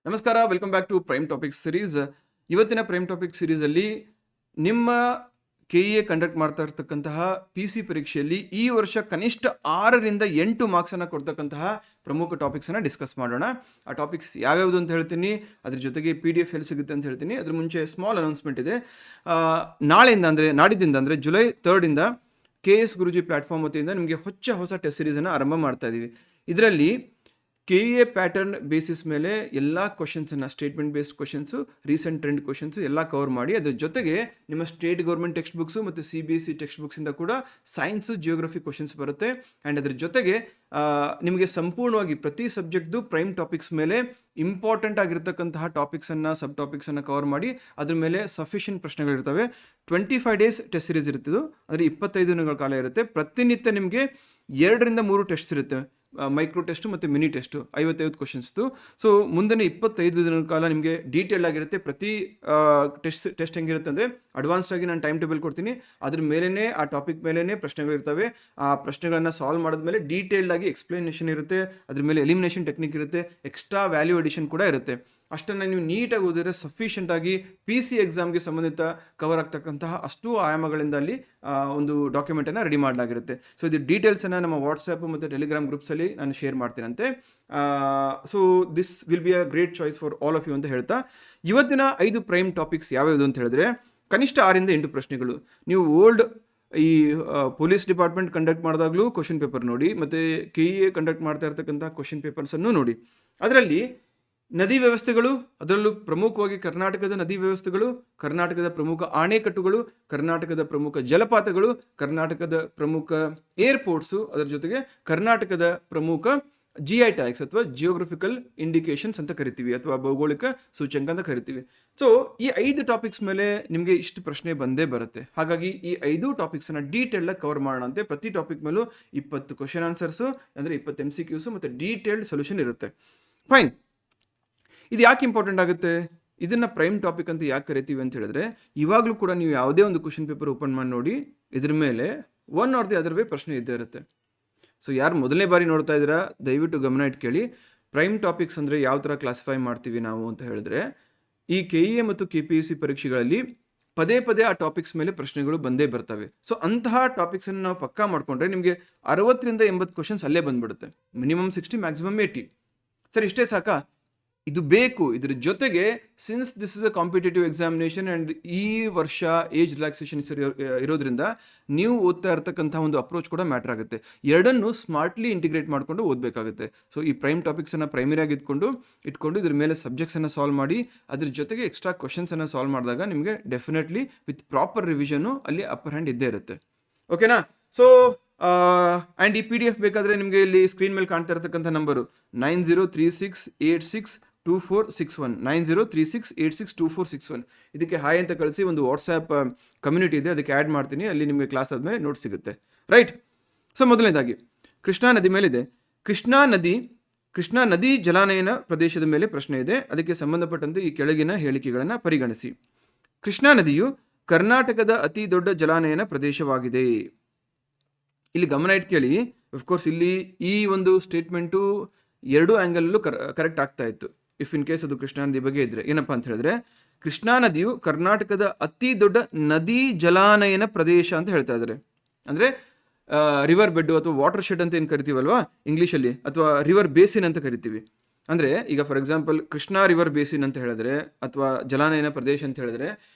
ನಮಸ್ಕಾರ, welcome back to prime topic series. ಇವತ್ತಿನ prime topic ಸಿರೀಸಲ್ಲಿ ನಿಮ್ಮ KEA ಕಂಡಕ್ಟ್ ಮಾಡ್ತಾ ಇರ್ತಕ್ಕಂತಹ PC ಪರೀಕ್ಷೆಯಲ್ಲಿ ಈ ವರ್ಷ ಕನಿಷ್ಠ 6ರಿಂದ 8 ಮಾರ್ಕ್ಸನ್ನು ಕೊಡ್ತಕ್ಕಂತಹ ಪ್ರಮುಖ ಟಾಪಿಕ್ಸನ್ನು ಡಿಸ್ಕಸ್ ಮಾಡೋಣ. ಆ ಟಾಪಿಕ್ಸ್ ಯಾವ್ಯಾವುದು ಅಂತ ಹೇಳ್ತೀನಿ, ಅದ್ರ ಜೊತೆಗೆ PDF ಎಲ್ಲಿ ಸಿಗುತ್ತೆ ಅಂತ ಹೇಳ್ತೀನಿ. ಅದ್ರ ಮುಂಚೆ ಸ್ಮಾಲ್ ಅನೌನ್ಸ್ಮೆಂಟ್ ಇದೆ. ನಾಡಿದ್ದಿಂದ ಅಂದರೆ ಜುಲೈ 3ರಿಂದ KS ಗುರುಜಿ ಪ್ಲಾಟ್ಫಾರ್ಮ್ ವತಿಯಿಂದ ನಿಮಗೆ ಹೊಸ ಟೆಸ್ಟ್ ಸಿರೀಸನ್ನು ಆರಂಭ ಮಾಡ್ತಾ ಇದ್ದೀವಿ. ಇದರಲ್ಲಿ KEA ಪ್ಯಾಟರ್ನ್ ಬೇಸಿಸ್ ಮೇಲೆ ಎಲ್ಲ ಕ್ವಶನ್ಸನ್ನು, statement based questions, recent trend questions ಎಲ್ಲ ಕವರ್ ಮಾಡಿ, ಅದ್ರ ಜೊತೆಗೆ ನಿಮ್ಮ ಸ್ಟೇಟ್ ಗೌರ್ಮೆಂಟ್ ಟೆಕ್ಸ್ಟ್ ಬುಕ್ಸು ಮತ್ತು CBSE ಟೆಕ್ಸ್ಟ್ ಬುಕ್ಸಿಂದ ಕೂಡ ಸೈನ್ಸು, ಜಿಯೋಗ್ರಫಿ ಕ್ವಶನ್ಸ್ ಬರುತ್ತೆ. ಆ್ಯಂಡ್ ಅದ್ರ ಜೊತೆಗೆ ನಿಮಗೆ ಸಂಪೂರ್ಣವಾಗಿ ಪ್ರತಿ ಸಬ್ಜೆಕ್ಟ್ದು ಪ್ರೈಮ್ ಟಾಪಿಕ್ಸ್ ಮೇಲೆ ಇಂಪಾರ್ಟೆಂಟ್ ಆಗಿರ್ತಕ್ಕಂತಹ ಟಾಪಿಕ್ಸನ್ನು, ಸಬ್ ಟಾಪಿಕ್ಸನ್ನು ಕವರ್ ಮಾಡಿ ಅದ್ರ ಮೇಲೆ ಸಫಿಷಿಯಂಟ್ ಪ್ರಶ್ನೆಗಳಿರ್ತವೆ. 25 ಡೇಸ್ ಟೆಸ್ಟ್ ಸಿರೀಸ್ ಇರುತ್ತಿದ್ದು, ಅಂದರೆ 25 ದಿನಗಳ ಕಾಲ ಇರುತ್ತೆ. ಪ್ರತಿನಿತ್ಯ ನಿಮಗೆ 2ರಿಂದ 3 ಟೆಸ್ಟ್ ಇರುತ್ತೆ, ಮೈಕ್ರೋ ಟೆಸ್ಟು ಮತ್ತು ಮಿನಿ ಟೆಸ್ಟು, 55 ಕ್ವಶನ್ಸ್ದು. ಸೊ ಮುಂದಿನ 25 ದಿನಗಳ ಕಾಲ ನಿಮಗೆ ಡೀಟೇಲ್ ಆಗಿರುತ್ತೆ. ಪ್ರತಿ ಟೆಸ್ಟ್ ಹೆಂಗಿರುತ್ತೆ ಅಂದರೆ, ಅಡ್ವಾನ್ಸ್ಡ್ ಆಗಿ ನಾನು ಟೈಮ್ ಟೇಬಲ್ ಕೊಡ್ತೀನಿ, ಅದ್ರ ಮೇಲೇ ಆ ಟಾಪಿಕ್ ಮೇಲೇ ಪ್ರಶ್ನೆಗಳಿರ್ತವೆ. ಆ ಪ್ರಶ್ನೆಗಳನ್ನು ಸಾಲ್ವ್ ಮಾಡಿದ್ಮೇಲೆ ಡೀಟೇಲ್ಡ್ ಆಗಿ ಎಕ್ಸ್ಪ್ಲನೇಷನ್ ಇರುತ್ತೆ, ಅದ್ರ ಮೇಲೆ ಎಲಿಮಿನೇಷನ್ ಟೆಕ್ನಿಕ್ ಇರುತ್ತೆ, ಎಕ್ಸ್ಟ್ರಾ ವ್ಯಾಲ್ಯೂ ಅಡಿಷನ್ ಕೂಡ ಇರುತ್ತೆ. ಅಷ್ಟನ್ನು ನೀವು ನೀಟಾಗಿ ಓದಿದ್ರೆ ಸಫಿಷಿಯೆಂಟಾಗಿ PC ಎಕ್ಸಾಮ್ಗೆ ಸಂಬಂಧಿತ ಕವರ್ ಆಗ್ತಕ್ಕಂತಹ ಅಷ್ಟು ಆಯಾಮಗಳಿಂದ ಅಲ್ಲಿ ಒಂದು ಡಾಕ್ಯುಮೆಂಟನ್ನು ರೆಡಿ ಮಾಡಲಾಗಿರುತ್ತೆ. ಸೊ ಇದು ಡೀಟೇಲ್ಸನ್ನು ನಮ್ಮ ವಾಟ್ಸಪ್ ಮತ್ತು ಟೆಲಿಗ್ರಾಮ್ ಗ್ರೂಪ್ಸಲ್ಲಿ ನಾನು ಶೇರ್ ಮಾಡ್ತೀನಂತೆ. So this will be a great choice for all of you ಅಂತ ಹೇಳ್ತಾ, ಇವತ್ತಿನ 5 ಪ್ರೈಮ್ ಟಾಪಿಕ್ಸ್ ಯಾವ್ಯಾವುದು ಅಂತ ಹೇಳಿದ್ರೆ, ಕನಿಷ್ಠ 6ರಿಂದ 8 ಪ್ರಶ್ನೆಗಳು. ನೀವು ಓಲ್ಡ್ ಈ ಪೊಲೀಸ್ ಡಿಪಾರ್ಟ್ಮೆಂಟ್ ಕಂಡಕ್ಟ್ ಮಾಡಿದಾಗಲೂ ಕ್ವಶನ್ ಪೇಪರ್ ನೋಡಿ, ಮತ್ತು KEA ಕಂಡಕ್ಟ್ ಮಾಡ್ತಾ ಇರ್ತಕ್ಕಂಥ ಕ್ವಶನ್ ಪೇಪರ್ಸನ್ನು ನೋಡಿ. ಅದರಲ್ಲಿ ನದಿ ವ್ಯವಸ್ಥೆಗಳು, ಅದರಲ್ಲೂ ಪ್ರಮುಖವಾಗಿ ಕರ್ನಾಟಕದ ನದಿ ವ್ಯವಸ್ಥೆಗಳು, ಕರ್ನಾಟಕದ ಪ್ರಮುಖ ಅಣೆಕಟ್ಟುಗಳು, ಕರ್ನಾಟಕದ ಪ್ರಮುಖ ಜಲಪಾತಗಳು, ಕರ್ನಾಟಕದ ಪ್ರಮುಖ ಏರ್ಪೋರ್ಟ್ಸು, ಅದರ ಜೊತೆಗೆ ಕರ್ನಾಟಕದ ಪ್ರಮುಖ GI ಟ್ಯಾಗ್ಸ್ ಅಥವಾ ಜಿಯೋಗ್ರಫಿಕಲ್ ಇಂಡಿಕೇಶನ್ಸ್ ಅಂತ ಕರಿತೀವಿ, ಅಥವಾ ಭೌಗೋಳಿಕ ಸೂಚ್ಯಂಕ ಅಂತ ಕರಿತೀವಿ. ಸೊ ಈ 5 ಟಾಪಿಕ್ಸ್ ಮೇಲೆ ನಿಮಗೆ ಇಷ್ಟು ಪ್ರಶ್ನೆ ಬಂದೇ ಬರುತ್ತೆ. ಹಾಗಾಗಿ ಈ 5 ಟಾಪಿಕ್ಸನ್ನು ಡೀಟೇಲ್ಡಾಗಿ ಕವರ್ ಮಾಡೋಣಂತೆ. ಪ್ರತಿ ಟಾಪಿಕ್ ಮೇಲೂ 20 ಕ್ವಶನ್ ಆನ್ಸರ್ಸು, ಅಂದರೆ 20 MCQs ಮತ್ತು ಡೀಟೇಲ್ಡ್ ಸೊಲ್ಯೂಷನ್ ಇರುತ್ತೆ. ಫೈನ್. ಇದು ಯಾಕೆ ಇಂಪಾರ್ಟೆಂಟ್ ಆಗುತ್ತೆ, ಇದನ್ನು ಪ್ರೈಮ್ ಟಾಪಿಕ್ ಅಂತ ಯಾಕೆ ಕರಿತೀವಿ ಅಂತ ಹೇಳಿದ್ರೆ, ಇವಾಗಲೂ ಕೂಡ ನೀವು ಯಾವುದೇ ಒಂದು ಕ್ವಶನ್ ಪೇಪರ್ ಓಪನ್ ಮಾಡಿ ನೋಡಿ, ಇದ್ರ ಮೇಲೆ one R the other way ಪ್ರಶ್ನೆ ಇದ್ದೇ ಇರುತ್ತೆ. ಸೊ ಯಾರು ಮೊದಲನೇ ಬಾರಿ ನೋಡ್ತಾ ಇದ್ದೀರಾ, ದಯವಿಟ್ಟು ಗಮನ ಇಟ್ಟು ಕೇಳಿ. ಪ್ರೈಮ್ ಟಾಪಿಕ್ಸ್ ಅಂದರೆ ಯಾವ ಥರ ಕ್ಲಾಸಿಫೈ ಮಾಡ್ತೀವಿ ನಾವು ಅಂತ ಹೇಳಿದ್ರೆ, ಈ KEA ಮತ್ತು KPSC ಪರೀಕ್ಷೆಗಳಲ್ಲಿ ಪದೇ ಪದೇ ಆ ಟಾಪಿಕ್ಸ್ ಮೇಲೆ ಪ್ರಶ್ನೆಗಳು ಬಂದೇ ಬರ್ತವೆ. ಸೊ ಅಂತಹ ಟಾಪಿಕ್ಸನ್ನು ನಾವು ಪಕ್ಕಾ ಮಾಡಿಕೊಂಡ್ರೆ ನಿಮಗೆ 60ರಿಂದ 80 ಕ್ವಶನ್ಸ್ ಅಲ್ಲೇ ಬಂದ್ಬಿಡುತ್ತೆ. Minimum 60, maximum 80. ಸರ್ ಇಷ್ಟೇ ಸಾಕಾ? ಇದು ಬೇಕು. ಇದ್ರ ಜೊತೆಗೆ since this is a competitive examination and ಈ ವರ್ಷ ಏಜ್ ರಿಲ್ಯಾಕ್ಸೇಷನ್ ಇರೋದ್ರಿಂದ ನೀವು ಓದ್ತಾ ಇರ್ತಕ್ಕಂಥ ಒಂದು ಅಪ್ರೋಚ್ ಕೂಡ ಮ್ಯಾಟರ್ ಆಗುತ್ತೆ. ಎರಡನ್ನು ಸ್ಮಾರ್ಟ್ಲಿ ಇಂಟಿಗ್ರೇಟ್ ಮಾಡಿಕೊಂಡು ಓದಬೇಕಾಗುತ್ತೆ. ಸೊ ಈ ಪ್ರೈಮ್ ಟಾಪಿಕ್ಸನ್ನು ಪ್ರೈಮರಿಯಾಗಿ ಇಟ್ಕೊಂಡು ಇದ್ರ ಮೇಲೆ ಸಬ್ಜೆಕ್ಟ್ಸನ್ನು ಸಾಲ್ವ್ ಮಾಡಿ, ಅದ್ರ ಜೊತೆಗೆ ಎಕ್ಸ್ಟ್ರಾ ಕ್ವಶನ್ಸನ್ನು ಸಾಲ್ವ್ ಮಾಡಿದಾಗ ನಿಮಗೆ ಡೆಫಿನೆಟ್ಲಿ ವಿತ್ ಪ್ರಾಪರ್ ರಿವಿಷನ್ನು ಅಲ್ಲಿ ಅಪ್ಪರ್ ಹ್ಯಾಂಡ್ ಇದ್ದೇ ಇರುತ್ತೆ. ಓಕೆನಾ? ಸೊ ಆ್ಯಂಡ್ ಈ PDF ಬೇಕಾದರೆ ನಿಮಗೆ ಇಲ್ಲಿ ಸ್ಕ್ರೀನ್ ಮೇಲೆ ಕಾಣ್ತಾ ಇರ್ತಕ್ಕಂಥ ನಂಬರು 9036862461, 9036862461. ಇದಕ್ಕೆ ಹಾಯ್ ಅಂತ ಕಳಿಸಿ ಒಂದು ವಾಟ್ಸ್ಆ್ಯಪ್ ಕಮ್ಯುನಿಟಿ ಇದೆ, ಅದಕ್ಕೆ ಆ್ಯಡ್ ಮಾಡ್ತೀನಿ. ಅಲ್ಲಿ ನಿಮಗೆ ಕ್ಲಾಸ್ ಆದಮೇಲೆ ನೋಟ್ ಸಿಗುತ್ತೆ. ರೈಟ್. ಸೊ ಮೊದಲನೇದಾಗಿ ಕೃಷ್ಣಾ ನದಿ ಮೇಲಿದೆ. ಕೃಷ್ಣಾ ನದಿ ಜಲಾನಯನ ಪ್ರದೇಶದ ಮೇಲೆ ಪ್ರಶ್ನೆ ಇದೆ. ಅದಕ್ಕೆ ಸಂಬಂಧಪಟ್ಟಂತೆ ಈ ಕೆಳಗಿನ ಹೇಳಿಕೆಗಳನ್ನು ಪರಿಗಣಿಸಿ. ಕೃಷ್ಣಾ ನದಿಯು ಕರ್ನಾಟಕದ ಅತಿ ದೊಡ್ಡ ಜಲಾನಯನ ಪ್ರದೇಶವಾಗಿದೆ. ಇಲ್ಲಿ ಗಮನ ಇಟ್ಟು ಕೇಳಿ. ಅಫ್ಕೋರ್ಸ್ ಇಲ್ಲಿ ಈ ಒಂದು ಸ್ಟೇಟ್ಮೆಂಟು 2 ಆ್ಯಂಗಲಲ್ಲೂ ಕರೆಕ್ಟ್ ಆಗ್ತಾ ಇತ್ತು, ಇಫ್ ಇನ್ ಕೇಸ್ ಅದು ಕೃಷ್ಣಾ ನದಿ ಬಗ್ಗೆ ಇದ್ದರೆ. ಏನಪ್ಪ ಅಂತ ಹೇಳಿದ್ರೆ, ಕೃಷ್ಣಾ ನದಿಯು ಕರ್ನಾಟಕದ ಅತಿ ದೊಡ್ಡ ನದಿ ಜಲಾನಯನ ಪ್ರದೇಶ ಅಂತ ಹೇಳ್ತಾ ಇದ್ದಾರೆ. ಅಂದರೆ ರಿವರ್ ಬೆಡ್ಡು ಅಥವಾ ವಾಟರ್ ಶೆಡ್ ಅಂತ ಏನು ಕರಿತೀವಲ್ವಾ ಇಂಗ್ಲೀಷಲ್ಲಿ, ಅಥವಾ ರಿವರ್ ಬೇಸಿನ್ ಅಂತ ಕರಿತೀವಿ. ಅಂದರೆ ಈಗ for example Krishna river basin ಅಂತ ಹೇಳಿದ್ರೆ, ಅಥವಾ ಜಲಾನಯನ ಪ್ರದೇಶ ಅಂತ ಹೇಳಿದ್ರೆ,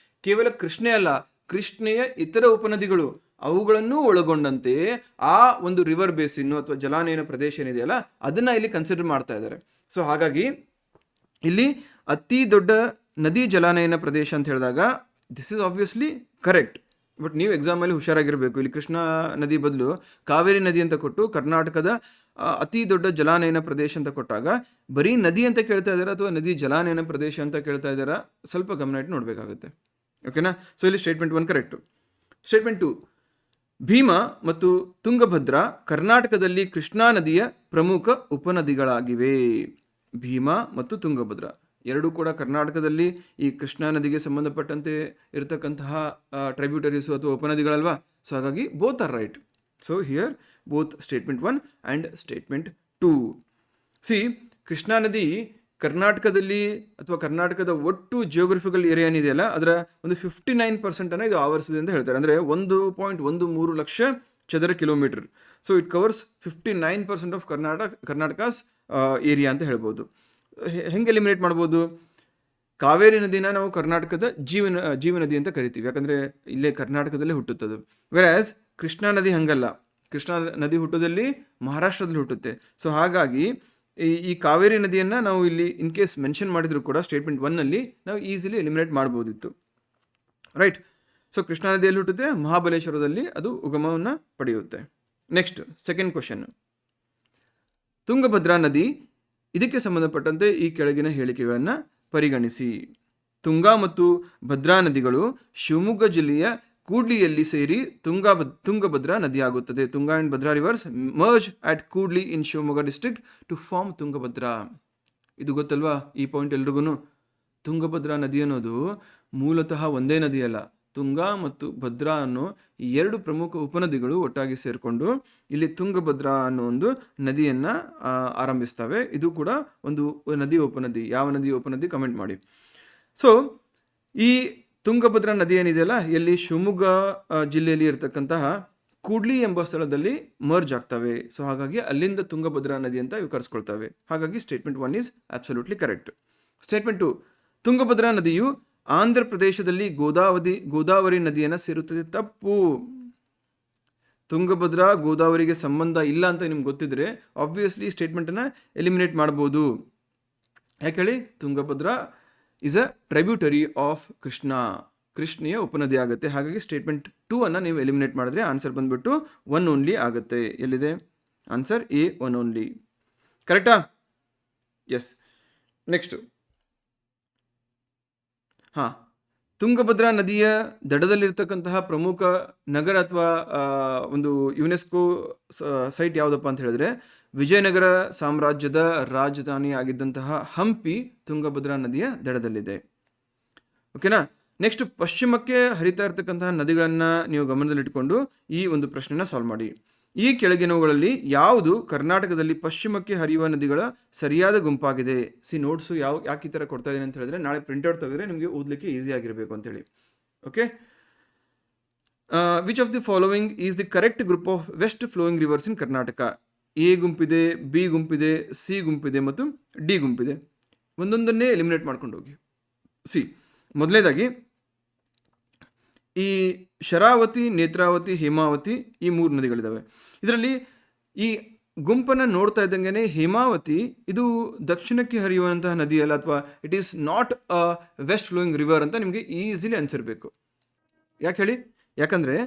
ಕೇವಲ ಕೃಷ್ಣೆ ಅಲ್ಲ, ಕೃಷ್ಣೆಯ ಇತರ ಉಪನದಿಗಳು ಅವುಗಳನ್ನು ಒಳಗೊಂಡಂತೆ ಆ ಒಂದು ರಿವರ್ ಬೇಸಿನ್ನು ಅಥವಾ ಜಲಾನಯನ ಪ್ರದೇಶ ಏನಿದೆಯಲ್ಲ ಅದನ್ನು ಇಲ್ಲಿ ಕನ್ಸಿಡರ್ ಮಾಡ್ತಾ ಇದ್ದಾರೆ. ಸೊ ಹಾಗಾಗಿ ಇಲ್ಲಿ ಅತಿ ದೊಡ್ಡ ನದಿ ಜಲಾನಯನ ಪ್ರದೇಶ ಅಂತ ಹೇಳಿದಾಗ this is obviously correct. But ನೀವು ಎಕ್ಸಾಮಲ್ಲಿ ಹುಷಾರಾಗಿರಬೇಕು. ಇಲ್ಲಿ ಕೃಷ್ಣಾ ನದಿ ಬದಲು ಕಾವೇರಿ ನದಿ ಅಂತ ಕೊಟ್ಟು ಕರ್ನಾಟಕದ ಅತಿ ದೊಡ್ಡ ಜಲಾನಯನ ಪ್ರದೇಶ ಅಂತ ಕೊಟ್ಟಾಗ ಬರೀ ನದಿ ಅಂತ ಕೇಳ್ತಾ ಇದ್ದಾರಾ ಅಥವಾ ನದಿ ಜಲಾನಯನ ಪ್ರದೇಶ ಅಂತ ಕೇಳ್ತಾ ಇದ್ದಾರಾ, ಸ್ವಲ್ಪ ಗಮನ ಇಟ್ಟು ನೋಡಬೇಕಾಗುತ್ತೆ. ಓಕೆನಾ? ಸೊ ಇಲ್ಲಿ ಸ್ಟೇಟ್ಮೆಂಟ್ 1 ಕರೆಕ್ಟು. ಸ್ಟೇಟ್ಮೆಂಟ್ 2, ಭೀಮಾ ಮತ್ತು ತುಂಗಭದ್ರಾ ಕರ್ನಾಟಕದಲ್ಲಿ ಕೃಷ್ಣಾ ನದಿಯ ಪ್ರಮುಖ ಉಪನದಿಗಳಾಗಿವೆ. ಭೀಮಾ ಮತ್ತು ತುಂಗಭದ್ರಾ ಎರಡೂ ಕೂಡ ಕರ್ನಾಟಕದಲ್ಲಿ ಈ ಕೃಷ್ಣಾ ನದಿಗೆ ಸಂಬಂಧಪಟ್ಟಂತೆ ಇರತಕ್ಕಂತಹ ಟ್ರೈಬ್ಯೂಟರೀಸು ಅಥವಾ ಉಪನದಿಗಳಲ್ವಾ. ಸೊ ಹಾಗಾಗಿ both are right. So here both statement 1 and statement 2. C, Krishna ನದಿ ಕರ್ನಾಟಕದಲ್ಲಿ ಅಥವಾ ಕರ್ನಾಟಕದ ಒಟ್ಟು ಜಿಯೋಗ್ರಫಿಕಲ್ ಏರಿಯಾ ಏನಿದೆಯಲ್ಲ ಅದರ ಒಂದು 59% ಇದು ಆವರಿಸಿದೆ ಅಂತ ಹೇಳ್ತಾರೆ. ಅಂದರೆ 1.13 ಲಕ್ಷ ಚದರ kilometre. So it covers 59% of Karnataka's area ಅಂತ ಹೇಳ್ಬೋದು. ಹೆಂಗೆ ಎಲಿಮಿನೇಟ್ ಮಾಡ್ಬೋದು? ಕಾವೇರಿ ನದಿನ ನಾವು ಕರ್ನಾಟಕದ ಜೀವನದಿ ಅಂತ ಕರಿತೀವಿ, ಯಾಕಂದರೆ ಇಲ್ಲೇ ಕರ್ನಾಟಕದಲ್ಲೇ ಹುಟ್ಟುತ್ತದೆ. ವೆರಾಸ್ ಕೃಷ್ಣಾ ನದಿ ಹಂಗಲ್ಲ, ಕೃಷ್ಣಾ ನದಿ ಹುಟ್ಟೋದಲ್ಲಿ ಮಹಾರಾಷ್ಟ್ರದಲ್ಲಿ ಹುಟ್ಟುತ್ತೆ. ಸೊ ಹಾಗಾಗಿ ಈ ಕಾವೇರಿ ನದಿಯನ್ನು ನಾವು ಇಲ್ಲಿ ಇನ್ ಕೇಸ್ ಮೆನ್ಷನ್ ಮಾಡಿದ್ರು ಕೂಡ ಸ್ಟೇಟ್ಮೆಂಟ್ 1ನಲ್ಲಿ ನಾವು ಈಸಿಲಿ ಎಲಿಮಿನೇಟ್ ಮಾಡ್ಬೋದಿತ್ತು, ರೈಟ್. ಸೊ ಕೃಷ್ಣಾ ನದಿಯಲ್ಲಿ ಹುಟ್ಟುತ್ತೆ, ಮಹಾಬಲೇಶ್ವರದಲ್ಲಿ ಅದು ಉಗಮವನ್ನು ಪಡೆಯುತ್ತೆ. ನೆಕ್ಸ್ಟ್ ಸೆಕೆಂಡ್ ಕ್ವಶನ್, ತುಂಗಭದ್ರಾ ನದಿ, ಇದಕ್ಕೆ ಸಂಬಂಧಪಟ್ಟಂತೆ ಈ ಕೆಳಗಿನ ಹೇಳಿಕೆಗಳನ್ನು ಪರಿಗಣಿಸಿ. ತುಂಗಾ ಮತ್ತು ಭದ್ರಾ ನದಿಗಳು ಶಿವಮೊಗ್ಗ ಜಿಲ್ಲೆಯ ಕೂಡ್ಲಿಯಲ್ಲಿ ಸೇರಿ ತುಂಗಭದ್ರಾ ನದಿಯಾಗುತ್ತದೆ. Tunga and Bhadra rivers merge at Kudli in Shivamogga district to form Tungabhadra. ಇದು ಗೊತ್ತಲ್ವಾ ಈ ಪಾಯಿಂಟ್ ಎಲ್ರಿಗೂ? ತುಂಗಭದ್ರಾ ನದಿ ಅನ್ನೋದು ಮೂಲತಃ ಒಂದೇ ನದಿಯಲ್ಲ, ತುಂಗಾ ಮತ್ತು ಭದ್ರಾ ಅನ್ನೋ 2 ಪ್ರಮುಖ ಉಪನದಿಗಳು ಒಟ್ಟಾಗಿ ಸೇರಿಕೊಂಡು ಇಲ್ಲಿ ತುಂಗಭದ್ರಾ ಅನ್ನೋ ಒಂದು ನದಿಯನ್ನು ಆರಂಭಿಸ್ತವೆ. ಇದು ಕೂಡ ಒಂದು ನದಿ ಉಪನದಿ. ಯಾವ ನದಿ ಉಪನದಿ ಕಮೆಂಟ್ ಮಾಡಿ. ಸೊ ಈ ತುಂಗಭದ್ರಾ ನದಿ ಏನಿದೆಯಲ್ಲ ಎಲ್ಲಿ ಶಿವಮೊಗ್ಗ ಜಿಲ್ಲೆಯಲ್ಲಿ ಇರತಕ್ಕಂತಹ ಕೂಡ್ಲಿ ಎಂಬ ಸ್ಥಳದಲ್ಲಿ ಮರ್ಜ್ ಆಗ್ತವೆ. ಸೊ ಹಾಗಾಗಿ ಅಲ್ಲಿಂದ ತುಂಗಭದ್ರಾ ನದಿ ಅಂತ ಇವು ಕರೆಸ್ಕೊಳ್ತವೆ. ಹಾಗಾಗಿ statement 1 is absolutely correct. Statement 2, Tungabhadra ನದಿಯು ಆಂಧ್ರ ಪ್ರದೇಶದಲ್ಲಿ ಗೋದಾವರಿ ನದಿಯನ್ನು ಸೇರುತ್ತದೆ. ತಪ್ಪು. ತುಂಗಭದ್ರಾ ಗೋದಾವರಿಗೆ ಸಂಬಂಧ ಇಲ್ಲ ಅಂತ ನಿಮ್ಗೆ ಗೊತ್ತಿದ್ರೆ ಆಬ್ವಿಯಸ್ಲಿ ಸ್ಟೇಟ್ಮೆಂಟನ್ನು ಎಲಿಮಿನೇಟ್ ಮಾಡ್ಬೋದು. ಯಾಕೆ ಹೇಳಿ? ತುಂಗಭದ್ರಾ ಇಸ್ ಅ ಟ್ರೈಬ್ಯೂಟರಿ ಆಫ್ ಕೃಷ್ಣೆಯ ಉಪನದಿ ಆಗುತ್ತೆ. ಹಾಗಾಗಿ ಸ್ಟೇಟ್ಮೆಂಟ್ 2 ನೀವು ಎಲಿಮಿನೇಟ್ ಮಾಡಿದ್ರೆ ಆನ್ಸರ್ ಬಂದ್ಬಿಟ್ಟು 1 ಓನ್ಲಿ ಆಗುತ್ತೆ. ಎಲ್ಲಿದೆ ಆನ್ಸರ್? A 1 only. ಕರೆಕ್ಟಾ? ಎಸ್. ನೆಕ್ಸ್ಟ್, ತುಂಗಭದ್ರಾ ನದಿಯ ದಡದಲ್ಲಿರ್ತಕ್ಕಂತಹ ಪ್ರಮುಖ ನಗರ ಅಥವಾ ಒಂದು ಯುನೆಸ್ಕೋ ಸೈಟ್ ಯಾವುದಪ್ಪ ಅಂತ ಹೇಳಿದ್ರೆ ವಿಜಯನಗರ ಸಾಮ್ರಾಜ್ಯದ ರಾಜಧಾನಿ ಆಗಿದ್ದಂತಹ ಹಂಪಿ ತುಂಗಭದ್ರಾ ನದಿಯ ದಡದಲ್ಲಿದೆ. ಓಕೆನಾ? ನೆಕ್ಸ್ಟ್, ಪಶ್ಚಿಮಕ್ಕೆ ಹರಿತಾ ಇರತಕ್ಕಂತಹ ನದಿಗಳನ್ನು ನೀವು ಗಮನದಲ್ಲಿಟ್ಟುಕೊಂಡು ಈ ಒಂದು ಪ್ರಶ್ನೆನ ಸಾಲ್ವ್ ಮಾಡಿ. ಈ ಕೆಳಗಿನವುಗಳಲ್ಲಿ ಯಾವುದು ಕರ್ನಾಟಕದಲ್ಲಿ ಪಶ್ಚಿಮಕ್ಕೆ ಹರಿಯುವ ನದಿಗಳ ಸರಿಯಾದ ಗುಂಪಾಗಿದೆ? ನೋಟ್ಸು ಯಾಕೆ ಈ ಥರ ಕೊಡ್ತಾ ಇದ್ದೀನಿ ಅಂತ ಹೇಳಿದ್ರೆ ನಾಳೆ ಪ್ರಿಂಟ್ಔಟ್ ತೆಗೆದ್ರೆ ನಿಮಗೆ ಓದಲಿಕ್ಕೆ ಈಸಿ ಆಗಿರಬೇಕು ಅಂತೇಳಿ. Okay, which of the following is the correct group of west flowing rivers in Karnataka? A ಗುಂಪಿದೆ, ಬಿ ಗುಂಪಿದೆ, ಸಿ ಗುಂಪಿದೆ ಮತ್ತು ಡಿ ಗುಂಪಿದೆ. ಒಂದೊಂದನ್ನೇ ಎಲಿಮಿನೇಟ್ ಮಾಡ್ಕೊಂಡು ಹೋಗಿ. ಮೊದಲನೇದಾಗಿ ಈ ಶರಾವತಿ, ನೇತ್ರಾವತಿ, ಹೇಮಾವತಿ ಈ 3 ನದಿಗಳಿದ್ದಾವೆ. ಇದರಲ್ಲಿ ಈ ಗುಂಪನ್ನು ನೋಡ್ತಾ ಇದ್ದಂಗೆ ಹೇಮಾವತಿ ಇದು ದಕ್ಷಿಣಕ್ಕೆ ಹರಿಯುವಂತಹ ನದಿ ಅಲ್ಲ, ಅಥವಾ it is not a west flowing river ಅಂತ ನಿಮಗೆ ಈಸಿಲಿ ಅನ್ಸಿರ್ಬೇಕು. ಯಾಕೆ ಹೇಳಿ? ಯಾಕಂದರೆ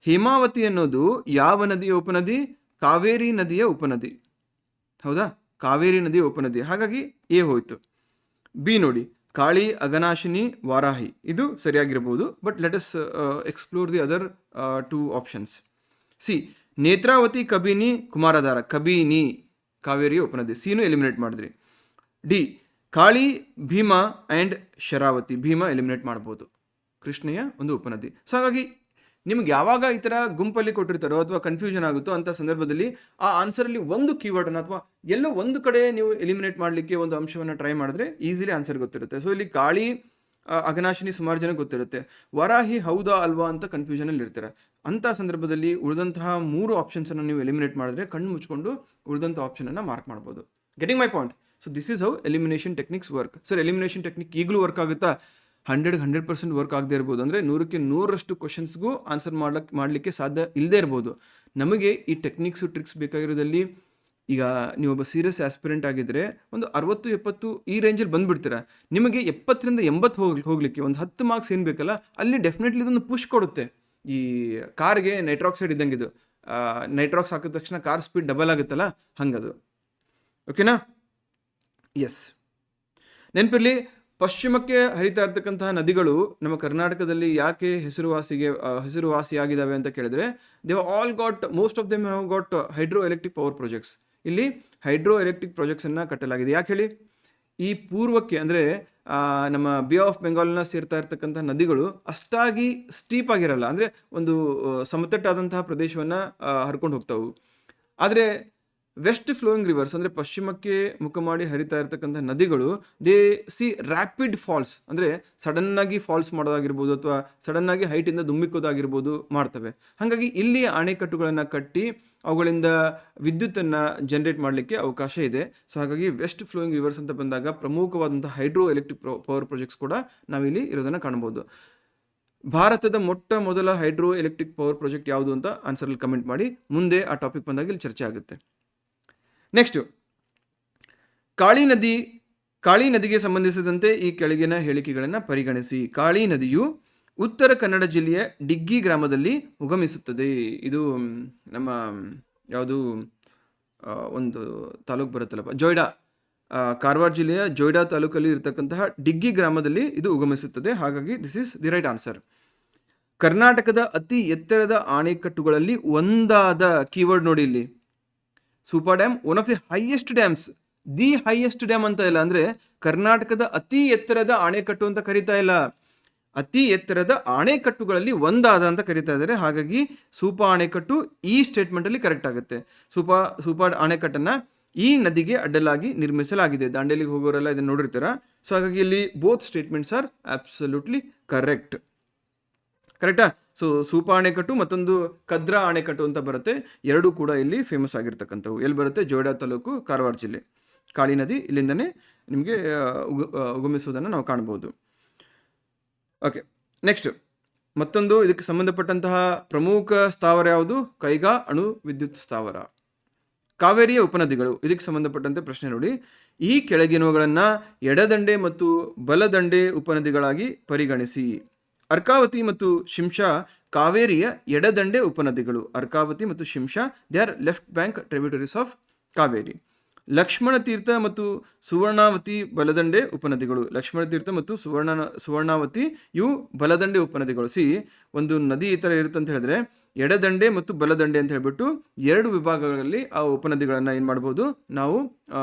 ಹೇಮಾವತಿ ಅನ್ನೋದು ಯಾವ ನದಿಯ ಉಪನದಿ? ಕಾವೇರಿ ನದಿಯ ಉಪನದಿ. ಹೌದಾ? ಕಾವೇರಿ ನದಿಯ ಉಪನದಿ. ಹಾಗಾಗಿ ಎ ಹೋಯಿತು. ಬಿ ನೋಡಿ, ಕಾಳಿ, ಅಘನಾಶಿನಿ, ವಾರಾಹಿ ಇದು ಸರಿಯಾಗಿರ್ಬೋದು. But let us explore the other 2 options. C, Netravati, Kabini, Kumaradhara. Kabini ಕಾವೇರಿಯ ಉಪನದಿ. ಸಿನೂ ಎಲಿಮಿನೇಟ್ ಮಾಡಿದ್ರಿ. D, Kali, Bhima and Sharavati. Bhima eliminate ಮಾಡ್ಬೋದು, ಕೃಷ್ಣೆಯ ಒಂದು ಉಪನದಿ. ಸೊ ಹಾಗಾಗಿ ನಿಮ್ಗೆ ಯಾವಾಗ ಈ ಥರ ಗುಂಪಲ್ಲಿ ಕೊಟ್ಟಿರ್ತಾರೋ ಅಥವಾ ಕನ್ಫ್ಯೂಷನ್ ಆಗುತ್ತೋ ಅಂಥ ಸಂದರ್ಭದಲ್ಲಿ ಆ ಆನ್ಸರಲ್ಲಿ ಒಂದು ಕೀವರ್ಡನ್ನು ಅಥವಾ ಎಲ್ಲೋ ಒಂದು ಕಡೆ ನೀವು ಎಲಿಮಿನೇಟ್ ಮಾಡಲಿಕ್ಕೆ ಒಂದು ಅಂಶವನ್ನು ಟ್ರೈ ಮಾಡಿದ್ರೆ ಈಸಿಲಿ ಆನ್ಸರ್ ಗೊತ್ತಿರುತ್ತೆ. ಸೊ ಇಲ್ಲಿ ಕಾಳಿ, ಅಘನಾಶಿನಿ ಸುಮಾರು ಜನ ಗೊತ್ತಿರುತ್ತೆ. ವರಾಹಿ ಹೌದಾ ಅಲ್ವಾ ಅಂತ ಕನ್ಫ್ಯೂಷನಲ್ಲಿ ಇರ್ತಾರೆ. ಅಂಥ ಸಂದರ್ಭದಲ್ಲಿ ಉಳಿದಂತಹ 3 ಆಪ್ಷನ್ಸನ್ನು ನೀವು ಎಲಿಮಿನೇಟ್ ಮಾಡಿದ್ರೆ ಕಣ್ಣು ಮುಚ್ಕೊಂಡು ಉಳಿದಂಥ ಆಪ್ಷನನ್ನು ಮಾರ್ಕ್ ಮಾಡ್ಬೋದು. Getting my point? So this is how elimination techniques work. Sir elimination technique ಈಗಲೂ ವರ್ಕ್ ಆಗುತ್ತಾ? 100% ವರ್ಕ್ ಆಗದೆ ಇರ್ಬೋದು. ಅಂದರೆ 100ಕ್ಕೆ 100ರಷ್ಟು ಕ್ವಶನ್ಸ್ಗೂ ಆನ್ಸರ್ ಮಾಡಲಿಕ್ಕೆ ಸಾಧ್ಯ ಇಲ್ಲದೆ ಇರ್ಬೋದು. ನಮಗೆ ಈ ಟೆಕ್ನಿಕ್ಸು ಟ್ರಿಕ್ಸ್ ಬೇಕಾಗಿರೋದಲ್ಲಿ ಈಗ ನೀವೊಬ್ಬ ಸೀರಿಯಸ್ ಆಸ್ಪಿರೆಂಟ್ ಆಗಿದ್ದರೆ ಒಂದು 60-70 ಈ ರೇಂಜಲ್ಲಿ ಬಂದುಬಿಡ್ತೀರ. ನಿಮಗೆ 70ರಿಂದ 80 ಹೋಗಲಿಕ್ಕೆ ಒಂದು 10 ಮಾರ್ಕ್ಸ್ ಏನು ಬೇಕಲ್ಲ, ಅಲ್ಲಿ ಡೆಫಿನೆಟ್ಲಿ ಇದೊಂದು ಪುಷ್ ಕೊಡುತ್ತೆ. ಈ ಕಾರ್ಗೆ ನೈಟ್ರಾಕ್ಸೈಡ್ ಇದ್ದಂಗೆ ಇದು. ನೈಟ್ರಾಕ್ಸ್ ಹಾಕಿದ ತಕ್ಷಣ ಕಾರ್ ಸ್ಪೀಡ್ ಡಬಲ್ ಆಗುತ್ತಲ್ಲ, ಹಂಗದು. ಓಕೆನಾ? ಎಸ್. ನೆನಪಿರಲಿ, ಪಶ್ಚಿಮಕ್ಕೆ ಹರಿತಾ ಇರ್ತಕ್ಕಂತಹ ನದಿಗಳು ನಮ್ಮ ಕರ್ನಾಟಕದಲ್ಲಿ ಯಾಕೆ ಹೆಸರುವಾಸಿಯಾಗಿದ್ದಾವೆ ಅಂತ ಕೇಳಿದ್ರೆ, most of them have got hydro electric power projects. ಇಲ್ಲಿ ಹೈಡ್ರೋ ಎಲೆಕ್ಟ್ರಿಕ್ ಪ್ರಾಜೆಕ್ಟ್ಸನ್ನು ಕಟ್ಟಲಾಗಿದೆ. ಯಾಕೆ ಹೇಳಿ? ಈ ಪೂರ್ವಕ್ಕೆ ಅಂದರೆ ನಮ್ಮ ಬೇ ಆಫ್ ಬೆಂಗಾಲ್ನ ಸೇರ್ತಾ ಇರ್ತಕ್ಕಂಥ ನದಿಗಳು ಅಷ್ಟಾಗಿ ಸ್ಟೀಪ್ ಆಗಿರಲ್ಲ, ಅಂದರೆ ಒಂದು ಸಮತಟ್ಟಾದಂತಹ ಪ್ರದೇಶವನ್ನು ಹರ್ಕೊಂಡು ಹೋಗ್ತಾವು. ಆದರೆ ವೆಸ್ಟ್ ಫ್ಲೋಯಿಂಗ್ ರಿವರ್ಸ್ ಅಂದರೆ ಪಶ್ಚಿಮಕ್ಕೆ ಮುಖ ಮಾಡಿ ಹರಿತಾ ಇರತಕ್ಕಂಥ ನದಿಗಳು ದೇ ಸಿ ರ್ಯಾಪಿಡ್ ಫಾಲ್ಸ್, ಅಂದರೆ ಸಡನ್ನಾಗಿ ಫಾಲ್ಸ್ ಮಾಡೋದಾಗಿರ್ಬೋದು ಅಥವಾ ಸಡನ್ನಾಗಿ ಹೈಟಿಂದ ಧುಮ್ಮಿಕೋದಾಗಿರ್ಬೋದು ಮಾಡ್ತವೆ. ಹಾಗಾಗಿ ಇಲ್ಲಿ ಅಣೆಕಟ್ಟುಗಳನ್ನು ಕಟ್ಟಿ ಅವುಗಳಿಂದ ವಿದ್ಯುತ್ತನ್ನು ಜನರೇಟ್ ಮಾಡಲಿಕ್ಕೆ ಅವಕಾಶ ಇದೆ. ಸೊ ಹಾಗಾಗಿ ವೆಸ್ಟ್ ಫ್ಲೋಯಿಂಗ್ ರಿವರ್ಸ್ ಅಂತ ಬಂದಾಗ ಪ್ರಮುಖವಾದಂಥ ಹೈಡ್ರೋ ಎಲೆಕ್ಟ್ರಿಕ್ ಪವರ್ ಪ್ರಾಜೆಕ್ಟ್ಸ್ ಕೂಡ ನಾವಿಲ್ಲಿ ಇರೋದನ್ನು ಕಾಣ್ಬೋದು. ಭಾರತದ ಮೊಟ್ಟ ಮೊದಲ ಹೈಡ್ರೋ ಎಲೆಕ್ಟ್ರಿಕ್ ಪವರ್ ಪ್ರಾಜೆಕ್ಟ್ ಯಾವುದು ಅಂತ ಆನ್ಸರಲ್ಲಿ ಕಮೆಂಟ್ ಮಾಡಿ. ಮುಂದೆ ಆ ಟಾಪಿಕ್ ಬಂದಾಗ ಇಲ್ಲಿ ಚರ್ಚೆ ಆಗುತ್ತೆ. ನೆಕ್ಸ್ಟು, ಕಾಳಿ ನದಿಗೆ ಸಂಬಂಧಿಸಿದಂತೆ ಈ ಕೆಳಗಿನ ಹೇಳಿಕೆಗಳನ್ನು ಪರಿಗಣಿಸಿ. ಕಾಳಿ ನದಿಯು ಉತ್ತರ ಕನ್ನಡ ಜಿಲ್ಲೆಯ ಡಿಗ್ಗಿ ಗ್ರಾಮದಲ್ಲಿ ಉಗಮಿಸುತ್ತದೆ. ಇದು ನಮ್ಮ ಯಾವುದು ಒಂದು ತಾಲೂಕು ಬರುತ್ತಲ್ಲಪ್ಪ, ಜೊಯ್ಡಾ, ಕಾರವಾರ ಜಿಲ್ಲೆಯ ಜೊಯ್ಡಾ ತಾಲೂಕಲ್ಲಿ ಇರತಕ್ಕಂತಹ ಡಿಗ್ಗಿ ಗ್ರಾಮದಲ್ಲಿ ಇದು ಉಗಮಿಸುತ್ತದೆ. ಹಾಗಾಗಿ this is the right answer. ಕರ್ನಾಟಕದ ಅತಿ ಎತ್ತರದ ಅಣೆಕಟ್ಟುಗಳಲ್ಲಿ ಒಂದಾದ ಕೀವರ್ಡ್ ನೋಡಿ ಇಲ್ಲಿ, super dam, one of the highest dams, the highest dam ಅಂತ ಇಲ್ಲ, ಅಂದರೆ ಕರ್ನಾಟಕದ ಅತಿ ಎತ್ತರದ ಅಣೆಕಟ್ಟು ಅಂತ ಕರಿತಾ ಇಲ್ಲ, ಅತಿ ಎತ್ತರದ ಅಣೆಕಟ್ಟುಗಳಲ್ಲಿ ಒಂದಾದ ಅಂತ ಕರಿತಾ ಇದ್ದಾರೆ. ಹಾಗಾಗಿ ಸೂಪಾ ಅಣೆಕಟ್ಟು ಈ ಸ್ಟೇಟ್ಮೆಂಟಲ್ಲಿ ಕರೆಕ್ಟ್ ಆಗುತ್ತೆ. ಸೂಪಾ ಅಣೆಕಟ್ಟನ್ನು ಈ ನದಿಗೆ ಅಡ್ಡಲಾಗಿ ನಿರ್ಮಿಸಲಾಗಿದೆ. ದಾಂಡೇಲಿಗೆ ಹೋಗೋರೆಲ್ಲ ಇದನ್ನು ನೋಡಿರ್ತೀರ. ಸೊ ಹಾಗಾಗಿ ಇಲ್ಲಿ ಬೋತ್ ಸ್ಟೇಟ್ಮೆಂಟ್ಸ್ ಆರ್ ಅಬ್ಸಲ್ಯೂಟ್ಲಿ ಕರೆಕ್ಟಾ? ಸೊ ಸೂಪಾ ಅಣೆಕಟ್ಟು ಮತ್ತೊಂದು ಕದ್ರಾ ಅಣೆಕಟ್ಟು ಅಂತ ಬರುತ್ತೆ, ಎರಡೂ ಕೂಡ ಇಲ್ಲಿ ಫೇಮಸ್ ಆಗಿರ್ತಕ್ಕಂಥವು. ಎಲ್ಲಿ ಬರುತ್ತೆ? ಜೊಯ್ಡಾ ತಾಲೂಕು, ಕಾರವಾರ ಜಿಲ್ಲೆ. ಕಾಳಿ ನದಿ ಇಲ್ಲಿಂದನೇ ನಿಮಗೆ ಉಗಮಿಸುವುದನ್ನು ನಾವು ಕಾಣ್ಬೋದು. ಓಕೆ, ನೆಕ್ಸ್ಟ್ ಮತ್ತೊಂದು ಇದಕ್ಕೆ ಸಂಬಂಧಪಟ್ಟಂತಹ ಪ್ರಮುಖ ಸ್ಥಾವರ ಯಾವುದು? ಕೈಗಾ ಅಣು ವಿದ್ಯುತ್ ಸ್ಥಾವರ. ಕಾವೇರಿಯ ಉಪನದಿಗಳು, ಇದಕ್ಕೆ ಸಂಬಂಧಪಟ್ಟಂತೆ ಪ್ರಶ್ನೆ ನೋಡಿ. ಈ ಕೆಳಗಿನವುಗಳನ್ನು ಎಡದಂಡೆ ಮತ್ತು ಬಲದಂಡೆ ಉಪನದಿಗಳಾಗಿ ಪರಿಗಣಿಸಿ. ಅರ್ಕಾವತಿ ಮತ್ತು ಶಿಂಷಾ ಕಾವೇರಿಯ ಎಡದಂಡೆ ಉಪನದಿಗಳು. ಅರ್ಕಾವತಿ ಮತ್ತು Shimsha they are left bank tributaries of Kaveri. Lakshmana Teertha ಮತ್ತು ಸುವರ್ಣಾವತಿ ಬಲದಂಡೆ ಉಪನದಿಗಳು. ಲಕ್ಷ್ಮಣ ತೀರ್ಥ ಮತ್ತು ಸುವರ್ಣಾವತಿ ಇವು ಬಲದಂಡೆ ಉಪನದಿಗಳು. ಒಂದು ನದಿ ಈ ಥರ ಇರುತ್ತೆ ಅಂತ ಹೇಳಿದ್ರೆ ಎಡದಂಡೆ ಮತ್ತು ಬಲದಂಡೆ ಅಂತ ಹೇಳ್ಬಿಟ್ಟು ಎರಡು ವಿಭಾಗಗಳಲ್ಲಿ ಆ ಉಪನದಿಗಳನ್ನು ಏನು ಮಾಡ್ಬೋದು, ನಾವು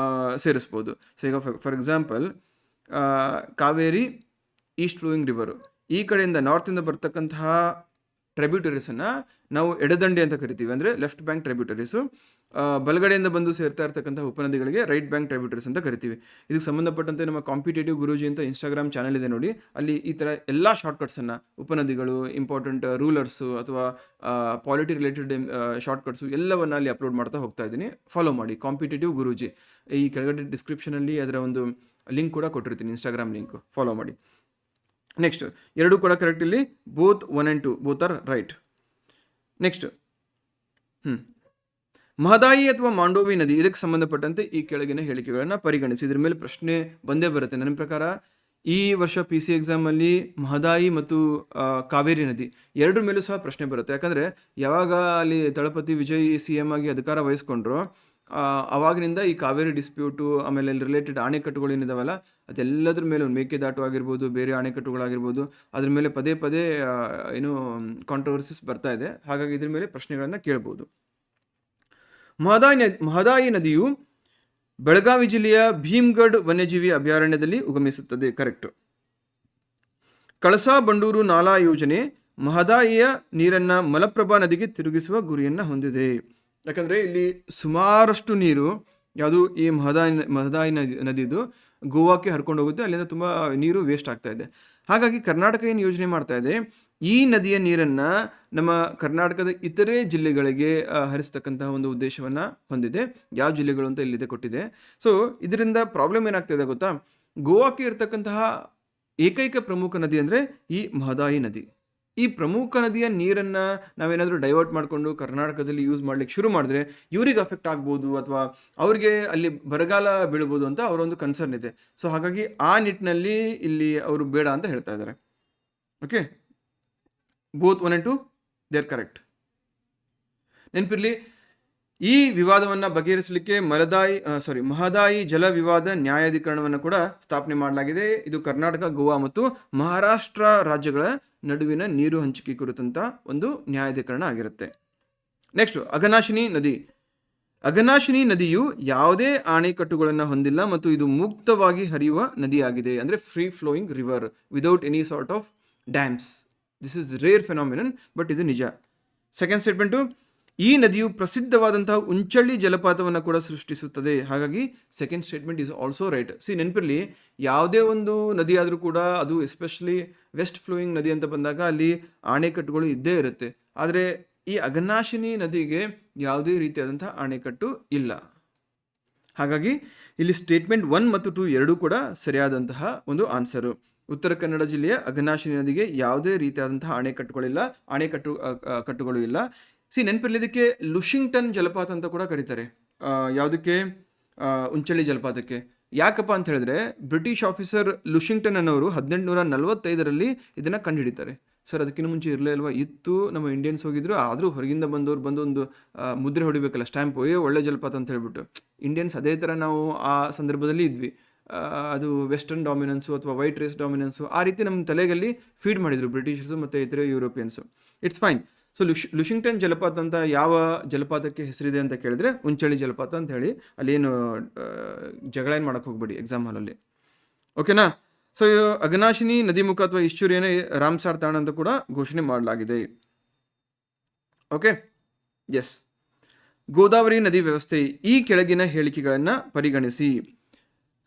ಸೇರಿಸ್ಬೋದು. ಸೊ ಈಗ for example Kaveri East flowing river, ಈ ಕಡೆಯಿಂದ ನಾರ್ತಿಂದ ಬರ್ತಕ್ಕಂತಹ ಟ್ರಿಬ್ಯೂಟರೀಸನ್ನು ನಾವು ಎಡದಂಡೆ ಅಂತ ಕರಿತೀವಿ, ಅಂದರೆ ಲೆಫ್ಟ್ ಬ್ಯಾಂಕ್ ಟ್ರಿಬ್ಯೂಟರೀಸು. ಬಲಗಡೆಯಿಂದ ಬಂದು ಸೇರ್ತಾ ಇರ್ತಕ್ಕಂಥ ಉಪನದಿಗಳಿಗೆ ರೈಟ್ ಬ್ಯಾಂಕ್ ಟ್ರಿಬ್ಯೂಟರೀಸ್ ಅಂತ ಕರಿತೀವಿ. ಇದಕ್ಕೆ ಸಂಬಂಧಪಟ್ಟಂತೆ ನಮ್ಮ ಕಾಂಪಿಟೇಟಿವ್ ಗುರೂಜಿ ಅಂತ ಇನ್ಸ್ಟಾಗ್ರಾಮ್ ಚಾನಲ್ ಇದೆ ನೋಡಿ, ಅಲ್ಲಿ ಈ ಥರ ಎಲ್ಲ ಶಾರ್ಟ್ಕಟ್ಸನ್ನು, ಉಪನದಿಗಳು, ಇಂಪಾರ್ಟೆಂಟ್ ರೂಲರ್ಸು ಅಥವಾ ಪಾಲಿಟಿ ರಿಲೇಟೆಡ್ ಶಾರ್ಟ್ಕಟ್ಸು ಎಲ್ಲವನ್ನು ಅಲ್ಲಿ ಅಪ್ಲೋಡ್ ಮಾಡ್ತಾ ಹೋಗ್ತಾ ಇದ್ದೀನಿ. ಫಾಲೋ ಮಾಡಿ ಕಾಂಪಿಟೇಟಿವ್ ಗುರೂಜಿ. ಈ ಕೆಳಗಡೆ ಡಿಸ್ಕ್ರಿಪ್ಷನಲ್ಲಿ ಅದರ ಒಂದು ಲಿಂಕ್ ಕೂಡ ಕೊಟ್ಟಿರ್ತೀನಿ, ಇನ್ಸ್ಟಾಗ್ರಾಮ್ ಲಿಂಕು, ಫಾಲೋ ಮಾಡಿ. ನೆಕ್ಸ್ಟ್, ಎರಡೂ ಕೂಡ ಕರೆಕ್ಟ್ ಇಲ್ಲಿ, both 1 and 2 both are right. Next, Mahadayi ಅಥವಾ ಮಾಂಡೋವಿ ನದಿ, ಇದಕ್ಕೆ ಸಂಬಂಧಪಟ್ಟಂತೆ ಈ ಕೆಳಗಿನ ಹೇಳಿಕೆಗಳನ್ನು ಪರಿಗಣಿಸಿ. ಇದ್ರ ಮೇಲೆ ಪ್ರಶ್ನೆ ಬಂದೇ ಬರುತ್ತೆ. ನನ್ನ ಪ್ರಕಾರ ಈ ವರ್ಷ PC ಎಕ್ಸಾಮಲ್ಲಿ ಮಹದಾಯಿ ಮತ್ತು ಕಾವೇರಿ ನದಿ ಎರಡರ ಮೇಲೂ ಸಹ ಪ್ರಶ್ನೆ ಬರುತ್ತೆ. ಯಾಕಂದರೆ ಯಾವಾಗ ಅಲ್ಲಿ ದಳಪತಿ ವಿಜಯ್ CM ಆಗಿ ಅಧಿಕಾರ ವಹಿಸ್ಕೊಂಡ್ರು, ಆವಾಗಿನಿಂದ ಈ ಕಾವೇರಿ ಡಿಸ್ಪ್ಯೂಟು, ಆಮೇಲೆ ಅಲ್ಲಿ ರಿಲೇಟೆಡ್ ಅಣೆಕಟ್ಟುಗಳು ಏನಿದಾವಲ್ಲ ಅದೆಲ್ಲದ್ರ ಮೇಲೆ, ಮೇಕೆದಾಟು ಆಗಿರ್ಬೋದು, ಬೇರೆ ಅಣೆಕಟ್ಟುಗಳಾಗಿರ್ಬೋದು, ಅದ್ರ ಮೇಲೆ ಪದೇ ಪದೇ ಏನು ಕಾಂಟ್ರವರ್ಸಿಸ್ ಬರ್ತಾ ಇದೆ. ಹಾಗಾಗಿ ಇದ್ರ ಮೇಲೆ ಪ್ರಶ್ನೆಗಳನ್ನು ಕೇಳ್ಬೋದು. ಮಹದಾಯಿ ನದಿಯು ಬೆಳಗಾವಿ ಜಿಲ್ಲೆಯ ಭೀಮ್ಗಢ್ ವನ್ಯಜೀವಿ ಅಭಯಾರಣ್ಯದಲ್ಲಿ ಉಗಮಿಸುತ್ತದೆ. ಕರೆಕ್ಟ್. ಕಳಸಾ ಬಂಡೂರು ನಾಲಾ ಯೋಜನೆ ಮಹದಾಯಿಯ ನೀರನ್ನು ಮಲಪ್ರಭಾ ನದಿಗೆ ತಿರುಗಿಸುವ ಗುರಿಯನ್ನು ಹೊಂದಿದೆ. ಯಾಕಂದರೆ ಇಲ್ಲಿ ಸುಮಾರಷ್ಟು ನೀರು ಯಾವುದು ಈ ಮಹದಾಯಿ ನದಿದು ಗೋವಾಕ್ಕೆ ಹರ್ಕೊಂಡು ಹೋಗುತ್ತೆ, ಅಲ್ಲಿಂದ ತುಂಬ ನೀರು ವೇಸ್ಟ್ ಆಗ್ತಾ ಇದೆ. ಹಾಗಾಗಿ ಕರ್ನಾಟಕ ಏನು ಯೋಜನೆ ಮಾಡ್ತಾ ಇದೆ, ಈ ನದಿಯ ನೀರನ್ನು ನಮ್ಮ ಕರ್ನಾಟಕದ ಇತರೆ ಜಿಲ್ಲೆಗಳಿಗೆ ಹರಿಸ್ತಕ್ಕಂತಹ ಒಂದು ಉದ್ದೇಶವನ್ನು ಹೊಂದಿದೆ. ಯಾವ ಜಿಲ್ಲೆಗಳು ಅಂತ ಇಲ್ಲಿದೆ ಕೊಟ್ಟಿದೆ. ಸೊ ಇದರಿಂದ ಪ್ರಾಬ್ಲಮ್ ಏನಾಗ್ತಾಯಿದೆ ಗೊತ್ತಾ, ಗೋವಾಕ್ಕೆ ಇರ್ತಕ್ಕಂತಹ ಏಕೈಕ ಪ್ರಮುಖ ನದಿ ಅಂದರೆ ಈ ಮಹದಾಯಿ ನದಿ. ಈ ಪ್ರಮುಖ ನದಿಯ ನೀರನ್ನು ನಾವೇನಾದರೂ ಡೈವರ್ಟ್ ಮಾಡಿಕೊಂಡು ಕರ್ನಾಟಕದಲ್ಲಿ ಯೂಸ್ ಮಾಡಲಿಕ್ಕೆ ಶುರು ಮಾಡಿದ್ರೆ ಇವ್ರಿಗೆ ಅಫೆಕ್ಟ್ ಆಗ್ಬೋದು, ಅಥವಾ ಅವ್ರಿಗೆ ಅಲ್ಲಿ ಬರಗಾಲ ಬೀಳ್ಬೋದು ಅಂತ ಅವರೊಂದು ಕನ್ಸರ್ನ್ ಇದೆ. ಸೊ ಹಾಗಾಗಿ ಆ ನಿಟ್ಟಿನಲ್ಲಿ ಇಲ್ಲಿ ಅವರು ಬೇಡ ಅಂತ ಹೇಳ್ತಾ ಇದ್ದಾರೆ. Okay, both 1 and 2 they are correct. ನೆನಪಿರಲಿ, ಈ ವಿವಾದವನ್ನು ಬಗೆಹರಿಸಲಿಕ್ಕೆ ಮಹದಾಯಿ ಜಲ ವಿವಾದ ನ್ಯಾಯಾಧಿಕರಣವನ್ನು ಕೂಡ ಸ್ಥಾಪನೆ ಮಾಡಲಾಗಿದೆ. ಇದು ಕರ್ನಾಟಕ, ಗೋವಾ ಮತ್ತು ಮಹಾರಾಷ್ಟ್ರ ರಾಜ್ಯಗಳ ನಡುವಿನ ನೀರು ಹಂಚಿಕೆ ಕುರಿತಂತ ಒಂದು ನ್ಯಾಯಾಧಿಕರಣ ಆಗಿರುತ್ತೆ. ನೆಕ್ಸ್ಟ್, ಅಘನಾಶಿನಿ ನದಿಯು ಯಾವುದೇ ಅಣೆಕಟ್ಟುಗಳನ್ನು ಹೊಂದಿಲ್ಲ ಮತ್ತು ಇದು ಮುಕ್ತವಾಗಿ ಹರಿಯುವ ನದಿಯಾಗಿದೆ. ಅಂದರೆ free flowing river without any sort of dams. This is rare phenomenon, but ಇದು ನಿಜ. ಸೆಕೆಂಡ್ ಸ್ಟೇಟ್ಮೆಂಟು, ಈ ನದಿಯು ಪ್ರಸಿದ್ಧವಾದಂತಹ ಉಂಚಳ್ಳಿ ಜಲಪಾತವನ್ನು ಕೂಡ ಸೃಷ್ಟಿಸುತ್ತದೆ. ಹಾಗಾಗಿ second statement is also right. ನೆನಪಿರಲಿ, ಯಾವುದೇ ಒಂದು ನದಿ ಆದರೂ ಕೂಡ ಅದು ಎಸ್ಪೆಷಲಿ ವೆಸ್ಟ್ ಫ್ಲೋಯಿಂಗ್ ನದಿ ಅಂತ ಬಂದಾಗ ಅಲ್ಲಿ ಅಣೆಕಟ್ಟುಗಳು ಇದ್ದೇ ಇರುತ್ತೆ. ಆದರೆ ಈ ಅಘನಾಶಿನಿ ನದಿಗೆ ಯಾವುದೇ ರೀತಿಯಾದಂತಹ ಅಣೆಕಟ್ಟು ಇಲ್ಲ. ಹಾಗಾಗಿ ಇಲ್ಲಿ ಸ್ಟೇಟ್ಮೆಂಟ್ 1 ಮತ್ತು 2 ಎರಡೂ ಕೂಡ ಸರಿಯಾದಂತಹ ಒಂದು ಆನ್ಸರು. ಉತ್ತರ ಕನ್ನಡ ಜಿಲ್ಲೆಯ ಅಘನಾಶಿನಿ ನದಿಗೆ ಯಾವುದೇ ರೀತಿಯಾದಂತಹ ಕಟ್ಟುಗಳು ಇಲ್ಲ. ನೆನಪಿರಲಿ, ಇದಕ್ಕೆ ಲುಷಿಂಗ್ಟನ್ ಜಲಪಾತ ಅಂತ ಕೂಡ ಕರೀತಾರೆ. ಯಾವುದಕ್ಕೆ? ಉಂಚಳ್ಳಿ ಜಲಪಾತಕ್ಕೆ. ಯಾಕಪ್ಪ ಅಂತ ಹೇಳಿದ್ರೆ, ಬ್ರಿಟಿಷ್ ಆಫೀಸರ್ ಲುಷಿಂಗ್ಟನ್ ಅನ್ನೋರು 1845ರಲ್ಲಿ ಇದನ್ನು ಕಂಡುಹಿಡಿತಾರೆ. ಸರ್, ಅದಕ್ಕಿಂತ ಮುಂಚೆ ಇರಲೇ ಅಲ್ವಾ? ಇತ್ತು, ನಮ್ಮ ಇಂಡಿಯನ್ಸ್ ಹೋಗಿದ್ರು, ಆದರೂ ಹೊರಗಿಂದ ಬಂದು ಒಂದು ಮುದ್ರೆ ಹೊಡಿಬೇಕಲ್ಲ, ಸ್ಟ್ಯಾಂಪ್, ಒಳ್ಳೆ ಜಲಪಾತ ಅಂತ ಹೇಳ್ಬಿಟ್ಟು. ಇಂಡಿಯನ್ಸ್ ಅದೇ ಥರ ನಾವು ಆ ಸಂದರ್ಭದಲ್ಲಿ ಇದ್ವಿ. ಅದು ವೆಸ್ಟರ್ನ್ ಡಾಮಿನೆನ್ಸು ಅಥವಾ ವೈಟ್ ರೇಸ್ ಡಾಮಿನೆನ್ಸು ಆ ರೀತಿ ನಮ್ಮ ತಲೆಗಲ್ಲಿ ಫೀಡ್ ಮಾಡಿದರು ಬ್ರಿಟಿಷರ್ಸು ಮತ್ತು ಇತರ ಯುರೋಪಿಯನ್ಸು. It's fine. ಲುಷಿಂಗ್ಟನ್ ಜಲಪಾತ ಅಂತ ಯಾವ ಜಲಪಾತಕ್ಕೆ ಹೆಸರಿದೆ ಅಂತ ಕೇಳಿದ್ರೆ ಉಂಚಳ್ಳಿ ಜಲಪಾತ ಅಂತ ಹೇಳಿ. ಅಲ್ಲೇನು ಜಗಳ ಏನು ಮಾಡೋಕ್ಕೆ ಹೋಗ್ಬೇಡಿ ಎಕ್ಸಾಮ್ ಹಾಲಲ್ಲಿ, ಓಕೆನಾ? ಅಘನಾಶಿನಿ ನದಿಮುಖ ಅಥವಾ ಈಶ್ವರಿಯನೇ ರಾಮ್ಸಾರ್ ತಾಣ ಅಂತ ಕೂಡ ಘೋಷಣೆ ಮಾಡಲಾಗಿದೆ. Okay, S. ಗೋದಾವರಿ ನದಿ ವ್ಯವಸ್ಥೆ. ಈ ಕೆಳಗಿನ ಹೇಳಿಕೆಗಳನ್ನು ಪರಿಗಣಿಸಿ.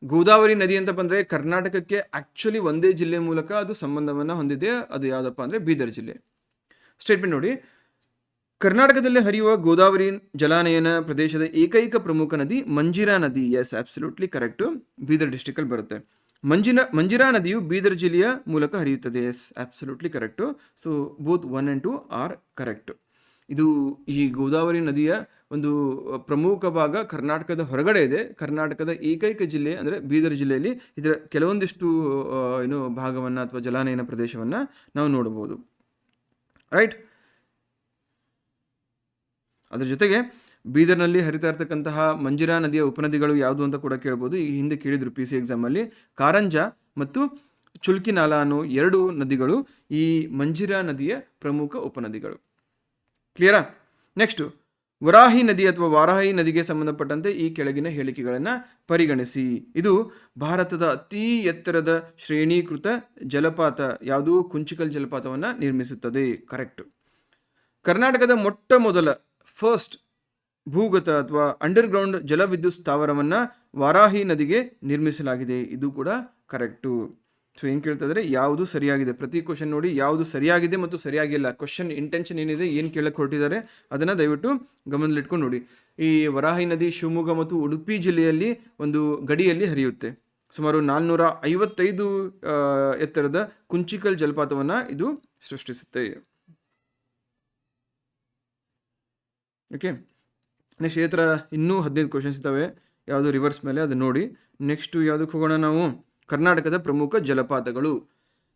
ಗೋದಾವರಿ ನದಿ ಅಂತ ಬಂದರೆ ಕರ್ನಾಟಕಕ್ಕೆ ಆ್ಯಕ್ಚುಲಿ ಒಂದೇ ಜಿಲ್ಲೆ ಮೂಲಕ ಅದು ಸಂಬಂಧವನ್ನು ಹೊಂದಿದೆ. ಅದು ಯಾವುದಪ್ಪ ಅಂದರೆ ಬೀದರ್ ಜಿಲ್ಲೆ. ಸ್ಟೇಟ್ಮೆಂಟ್ ನೋಡಿ, ಕರ್ನಾಟಕದಲ್ಲಿ ಹರಿಯುವ ಗೋದಾವರಿ ಜಲಾನಯನ ಪ್ರದೇಶದ ಏಕೈಕ ಪ್ರಮುಖ ನದಿ ಮಂಜಿರಾ ನದಿ. Yes, absolutely correct. ಬೀದರ್ ಡಿಸ್ಟಿಕಲ್ಲಿ ಬರುತ್ತೆ. ಮಂಜಿರಾ ನದಿಯು ಬೀದರ್ ಜಿಲ್ಲೆಯ ಮೂಲಕ ಹರಿಯುತ್ತದೆ. Yes, absolutely correct. Both 1 and 2 are correct. ಇದು ಈ ಗೋದಾವರಿ ನದಿಯ ಒಂದು ಪ್ರಮುಖ ಭಾಗ ಕರ್ನಾಟಕದ ಹೊರಗಡೆ ಇದೆ. ಕರ್ನಾಟಕದ ಏಕೈಕ ಜಿಲ್ಲೆ ಅಂದರೆ ಬೀದರ್ ಜಿಲ್ಲೆಯಲ್ಲಿ ಇದರ ಕೆಲವೊಂದಿಷ್ಟು ಭಾಗವನ್ನು ಅಥವಾ ಜಲಾನಯನ ಪ್ರದೇಶವನ್ನು ನಾವು ನೋಡಬಹುದು. ರೈಟ್. ಅದರ ಜೊತೆಗೆ ಬೀದರ್ನಲ್ಲಿ ಹರಿತಾ ಇರ್ತಕ್ಕಂತಹ ಮಂಜಿರಾ ನದಿಯ ಉಪನದಿಗಳು ಯಾವುದು ಅಂತ ಕೂಡ ಕೇಳ್ಬೋದು. ಈ ಹಿಂದೆ ಕೇಳಿದ್ರು PC ಎಕ್ಸಾಮಲ್ಲಿ. ಕಾರಂಜ ಮತ್ತು ಚುಲ್ಕಿನಾಲಾ ಅನ್ನೋ 2 ನದಿಗಳು ಈ ಮಂಜಿರಾ ನದಿಯ ಪ್ರಮುಖ ಉಪನದಿಗಳು. ಕ್ಲಿಯರಾ? ನೆಕ್ಸ್ಟು, ವರಾಹಿ ನದಿ ಅಥವಾ ವಾರಾಹಿ ನದಿಗೆ ಸಂಬಂಧಪಟ್ಟಂತೆ ಈ ಕೆಳಗಿನ ಹೇಳಿಕೆಗಳನ್ನು ಪರಿಗಣಿಸಿ. ಇದು ಭಾರತದ ಅತಿ ಎತ್ತರದ ಶ್ರೇಣೀಕೃತ ಜಲಪಾತ. ಯಾವುದು? ಕುಂಚಿಕಲ್ ಜಲಪಾತವನ್ನು ನಿರ್ಮಿಸುತ್ತದೆ. ಕರೆಕ್ಟು. ಕರ್ನಾಟಕದ ಮೊಟ್ಟ ಮೊದಲ ಫಸ್ಟ್ ಭೂಗತ ಅಥವಾ ಅಂಡರ್ಗ್ರೌಂಡ್ ಜಲವಿದ್ಯುತ್ ಸ್ಥಾವರವನ್ನು ವಾರಾಹಿ ನದಿಗೆ ನಿರ್ಮಿಸಲಾಗಿದೆ. ಇದು ಕೂಡ ಕರೆಕ್ಟು. ಏನು ಕೇಳ್ತಿದ್ರೆ ಯಾವುದು ಸರಿಯಾಗಿದೆ. ಪ್ರತಿ ಕ್ವಶನ್ ನೋಡಿ ಯಾವುದು ಸರಿಯಾಗಿದೆ ಮತ್ತು ಸರಿಯಾಗಿಲ್ಲ. ಕ್ವಶನ್ ಇಂಟೆನ್ಷನ್ ಏನಿದೆ, ಏನು ಕೇಳಕ್ಕೆ ಹೊರಟಿದ್ದಾರೆ ಅದನ್ನು ದಯವಿಟ್ಟು ಗಮನದಲ್ಲಿಟ್ಕೊಂಡು ನೋಡಿ. ಈ ವರಾಹಿ ನದಿ ಶಿವಮೊಗ್ಗ ಮತ್ತು ಉಡುಪಿ ಜಿಲ್ಲೆಯಲ್ಲಿ ಒಂದು ಗಡಿಯಲ್ಲಿ ಹರಿಯುತ್ತೆ. ಸುಮಾರು 455 ಎತ್ತರದ ಕುಂಚಿಕಲ್ ಜಲಪಾತವನ್ನು ಇದು ಸೃಷ್ಟಿಸುತ್ತೆ. ಓಕೆ, ನೆಕ್ಸ್ಟ್ ಇದೇ ಥರ ಇನ್ನೂ 15 ಕ್ವಶನ್ಸ್ ಇದ್ದಾವೆ. ಯಾವುದು ರಿವರ್ಸ್ ಮೇಲೆ, ಅದು ನೋಡಿ. ನೆಕ್ಸ್ಟು ಯಾವುದಕ್ಕೆ ಹೋಗೋಣ ನಾವು? ಕರ್ನಾಟಕದ ಪ್ರಮುಖ ಜಲಪಾತಗಳು.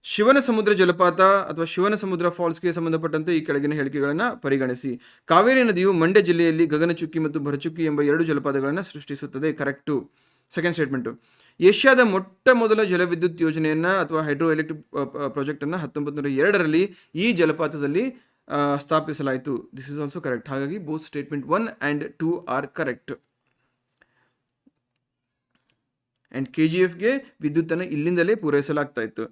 ಶಿವನ ಸಮುದ್ರ ಜಲಪಾತ ಅಥವಾ ಶಿವನ ಸಮುದ್ರ ಫಾಲ್ಸ್ಗೆ ಸಂಬಂಧಪಟ್ಟಂತೆ ಈ ಕೆಳಗಿನ ಹೇಳಿಕೆಗಳನ್ನು ಪರಿಗಣಿಸಿ. ಕಾವೇರಿ ನದಿಯು ಮಂಡ್ಯ ಜಿಲ್ಲೆಯಲ್ಲಿ ಗಗನಚುಕ್ಕಿ ಮತ್ತು ಭರಚುಕ್ಕಿ ಎಂಬ 2 ಜಲಪಾತಗಳನ್ನು ಸೃಷ್ಟಿಸುತ್ತದೆ. ಕರೆಕ್ಟು. ಸೆಕೆಂಡ್ ಸ್ಟೇಟ್ಮೆಂಟು, ಏಷ್ಯಾದ ಮೊಟ್ಟ ಮೊದಲ ಜಲವಿದ್ಯುತ್ ಯೋಜನೆಯನ್ನು ಅಥವಾ ಹೈಡ್ರೋ ಎಲೆಕ್ಟ್ರಿಕ್ ಪ್ರಾಜೆಕ್ಟನ್ನು 1902ರಲ್ಲಿ ಈ ಜಲಪಾತದಲ್ಲಿ ಸ್ಥಾಪಿಸಲಾಯಿತು. This is also correct. ಹಾಗಾಗಿ both statement 1 and 2 are correct. And KGFಗೆ ವಿದ್ಯುತ್ತನ್ನು ಇಲ್ಲಿಂದಲೇ ಪೂರೈಸಲಾಗ್ತಾ ಇತ್ತು.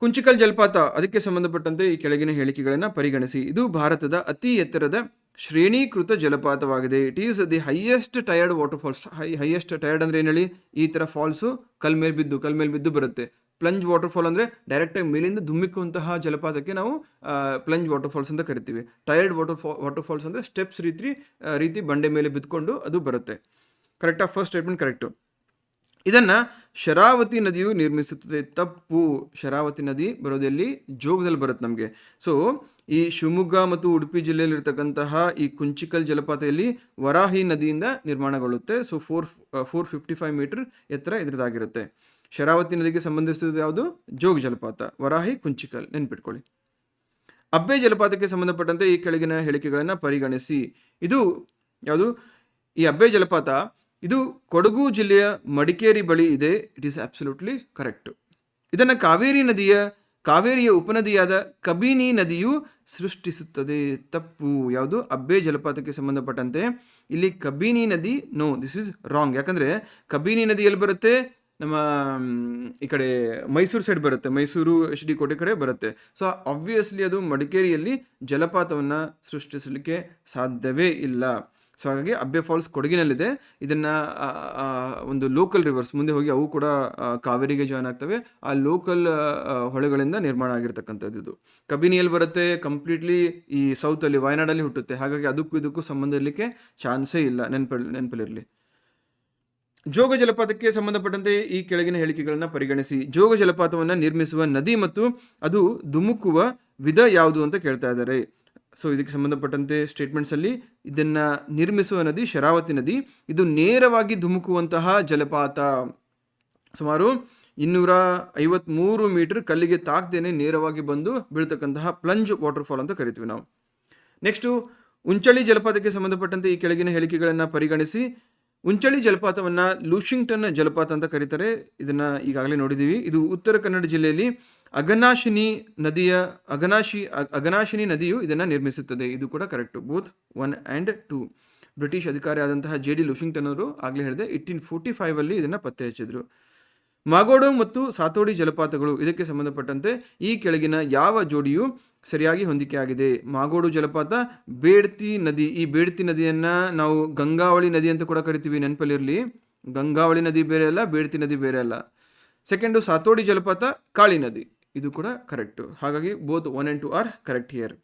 ಕುಂಚಿಕಲ್ ಜಲಪಾತ, ಅದಕ್ಕೆ ಸಂಬಂಧಪಟ್ಟಂತೆ ಈ ಕೆಳಗಿನ ಹೇಳಿಕೆಗಳನ್ನು ಪರಿಗಣಿಸಿ. ಇದು ಭಾರತದ ಅತಿ ಎತ್ತರದ ಶ್ರೇಣೀಕೃತ ಜಲಪಾತವಾಗಿದೆ. It is the highest tiered waterfalls. Highest tiered ಅಂದರೆ ಏನು ಹೇಳಿ? ಈ ಥರ ಫಾಲ್ಸು ಕಲ್ ಮೇಲೆ ಬಿದ್ದು ಬರುತ್ತೆ. ಪ್ಲಂಜ್ ವಾಟರ್ ಫಾಲ್ ಅಂದರೆ ಡೈರೆಕ್ಟಾಗಿ ಮೇಲಿಂದ ಧುಮ್ಮಿಕ್ಕುವಂತಹ ಜಲಪಾತಕ್ಕೆ ನಾವು ಪ್ಲಂಜ್ ವಾಟರ್ ಫಾಲ್ಸ್ ಅಂತ ಕರಿತೀವಿ. ಟಯರ್ಡ್ ವಾಟರ್ ಫಾಲ್ಸ್ ಅಂದರೆ ಸ್ಟೆಪ್ಸ್ ರೀತಿ ಬಂಡೆ ಮೇಲೆ ಬಿದ್ದುಕೊಂಡು ಅದು ಬರುತ್ತೆ. ಕರೆಕ್ಟಾ? First statement correct. ಇದನ್ನು ಶರಾವತಿ ನದಿಯು ನಿರ್ಮಿಸುತ್ತದೆ. ತಪ್ಪು. ಶರಾವತಿ ನದಿ ಬರೋದೆಲ್ಲಿ? ಜೋಗದಲ್ಲಿ ಬರುತ್ತೆ ನಮಗೆ. ಈ ಶಿವಮೊಗ್ಗ ಮತ್ತು ಉಡುಪಿ ಜಿಲ್ಲೆಯಲ್ಲಿರ್ತಕ್ಕಂತಹ ಈ ಕುಂಚಿಕಲ್ ಜಲಪಾತದಲ್ಲಿ ವರಾಹಿ ನದಿಯಿಂದ ನಿರ್ಮಾಣಗೊಳ್ಳುತ್ತೆ. 455 ಮೀಟರ್ ಎತ್ತರ ಇದರದಾಗಿರುತ್ತೆ. ಶರಾವತಿ ನದಿಗೆ ಸಂಬಂಧಿಸಿದ ಯಾವುದು? ಜೋಗ ಜಲಪಾತ. ವರಾಹಿ, ಕುಂಚಿಕಲ್ ನೆನ್ಪಿಟ್ಕೊಳ್ಳಿ. ಅಬ್ಬೆ ಜಲಪಾತಕ್ಕೆ ಸಂಬಂಧಪಟ್ಟಂತೆ ಈ ಕೆಳಗಿನ ಹೇಳಿಕೆಗಳನ್ನು ಪರಿಗಣಿಸಿ. ಇದು ಯಾವುದು? ಈ ಅಬ್ಬೆ ಜಲಪಾತ ಇದು ಕೊಡಗು ಜಿಲ್ಲೆಯ ಮಡಿಕೇರಿ ಬಳಿ ಇದೆ. It is absolutely correct. ಇದನ್ನು ಕಾವೇರಿಯ ಉಪನದಿಯಾದ ಕಬಿನಿ ನದಿಯು ಸೃಷ್ಟಿಸುತ್ತದೆ. ತಪ್ಪು. ಯಾವುದು? ಅಬ್ಬೆ ಜಲಪಾತಕ್ಕೆ ಸಂಬಂಧಪಟ್ಟಂತೆ ಇಲ್ಲಿ ಕಬಿನಿ ನದಿ. No, this is wrong. ಯಾಕಂದರೆ ಕಬಿನಿ ನದಿ ಎಲ್ಲಿ ಬರುತ್ತೆ? ನಮ್ಮ ಈ ಕಡೆ ಮೈಸೂರು ಸೈಡ್ ಬರುತ್ತೆ, ಮೈಸೂರು HD ಕೋಟೆ ಕಡೆ ಬರುತ್ತೆ. ಸೊ ಆಬ್ವಿಯಸ್ಲಿ ಅದು ಮಡಿಕೇರಿಯಲ್ಲಿ ಜಲಪಾತವನ್ನು ಸೃಷ್ಟಿಸಲಿಕ್ಕೆ ಸಾಧ್ಯವೇ ಇಲ್ಲ. ಸೊ ಹಾಗಾಗಿ ಅಬ್ಬೆ ಫಾಲ್ಸ್ ಕೊಡಗಿನಲ್ಲಿದೆ. ಇದನ್ನು ಒಂದು ಲೋಕಲ್ ರಿವರ್ಸ್ ಮುಂದೆ ಹೋಗಿ ಅವು ಕೂಡ ಕಾವೇರಿಗೆ ಜಾಯ್ನ್ ಆಗ್ತವೆ. ಆ ಲೋಕಲ್ ಹೊಳೆಗಳಿಂದ ನಿರ್ಮಾಣ ಆಗಿರ್ತಕ್ಕಂಥದ್ದು. ಇದು ಕಬಿನಿಯಲ್ಲಿ ಬರುತ್ತೆ, ಕಂಪ್ಲೀಟ್ಲಿ ಈ ಸೌತಲ್ಲಿ ವಯನಾಡಲ್ಲಿ ಹುಟ್ಟುತ್ತೆ. ಹಾಗಾಗಿ ಅದಕ್ಕೂ ಇದಕ್ಕೂ ಸಂಬಂಧ ಇರಲಿಕ್ಕೆ ಚಾನ್ಸೇ ಇಲ್ಲ, ನೆನಪಲ್ಲಿರಲಿ. ಜೋಗ ಜಲಪಾತಕ್ಕೆ ಸಂಬಂಧಪಟ್ಟಂತೆ ಈ ಕೆಳಗಿನ ಹೇಳಿಕೆಗಳನ್ನು ಪರಿಗಣಿಸಿ. ಜೋಗ ಜಲಪಾತವನ್ನು ನಿರ್ಮಿಸುವ ನದಿ ಮತ್ತು ಅದು ಧುಮುಕುವ ವಿಧ ಯಾವುದು ಅಂತ ಕೇಳ್ತಾ ಇದ್ದಾರೆ. ಸೊ ಇದಕ್ಕೆ ಸಂಬಂಧಪಟ್ಟಂತೆ ಸ್ಟೇಟ್ಮೆಂಟ್ಸಲ್ಲಿ ಇದನ್ನು ನಿರ್ಮಿಸುವ ನದಿ ಶರಾವತಿ ನದಿ. ಇದು ನೇರವಾಗಿ ಧುಮುಕುವಂತಹ ಜಲಪಾತ. ಸುಮಾರು 253 ಮೀಟರ್ ಕಲ್ಲಿಗೆ ತಾಕ್ದೇನೆ ನೇರವಾಗಿ ಬಂದು ಬೀಳ್ತಕ್ಕಂತಹ ಪ್ಲಂಜ್ ವಾಟರ್ಫಾಲ್ ಅಂತ ಕರಿತೀವಿ ನಾವು. ನೆಕ್ಸ್ಟು ಉಂಚಳಿ ಜಲಪಾತಕ್ಕೆ ಸಂಬಂಧಪಟ್ಟಂತೆ ಈ ಕೆಳಗಿನ ಹೇಳಿಕೆಗಳನ್ನು ಪರಿಗಣಿಸಿ. ಉಂಚಳಿ ಜಲಪಾತವನ್ನು ಲೂಷಿಂಗ್ಟನ್ ಜಲಪಾತ ಅಂತ ಕರೀತಾರೆ. ಇದನ್ನು ಈಗಾಗಲೇ ನೋಡಿದ್ದೀವಿ. ಇದು ಉತ್ತರ ಕನ್ನಡ ಜಿಲ್ಲೆಯಲ್ಲಿ ಅಘನಾಶಿನಿ ನದಿಯು ಇದನ್ನು ನಿರ್ಮಿಸುತ್ತದೆ. ಇದು ಕೂಡ ಕರೆಕ್ಟು, ಬೋತ್ 1 and 2. ಬ್ರಿಟಿಷ್ ಅಧಿಕಾರಿ ಆದಂತಹ JD ಲೂಷಿಂಗ್ಟನ್ ಅವರು ಆಗಲೇ ಹೇಳಿದೆ 1845 ಇದನ್ನು ಪತ್ತೆ ಹಚ್ಚಿದ್ರು. ಮಾಗೋಡು ಮತ್ತು ಸಾತೋಡಿ ಜಲಪಾತಗಳು, ಇದಕ್ಕೆ ಸಂಬಂಧಪಟ್ಟಂತೆ ಈ ಕೆಳಗಿನ ಯಾವ ಜೋಡಿಯು ಸರಿಯಾಗಿ ಹೊಂದಿಕೆಯಾಗಿದೆ? ಮಾಗೋಡು ಜಲಪಾತ ಬೇಡ್ತಿ ನದಿ. ಈ ಬೇಡ್ತಿ ನದಿಯನ್ನು ನಾವು ಗಂಗಾವಳಿ ನದಿ ಅಂತ ಕೂಡ ಕರಿತೀವಿ, ನೆನಪಲ್ಲಿರಲಿ. ಗಂಗಾವಳಿ ನದಿ ಬೇರೆ ಅಲ್ಲ, ಬೇಡ್ತಿ ನದಿ ಬೇರೆ ಅಲ್ಲ. ಸೆಕೆಂಡು ಸಾತೋಡಿ ಜಲಪಾತ ಕಾಳಿ ನದಿ, ಇದು ಕೂಡ ಕರೆಕ್ಟು. ಹಾಗಾಗಿ both 1 and 2 are correct here.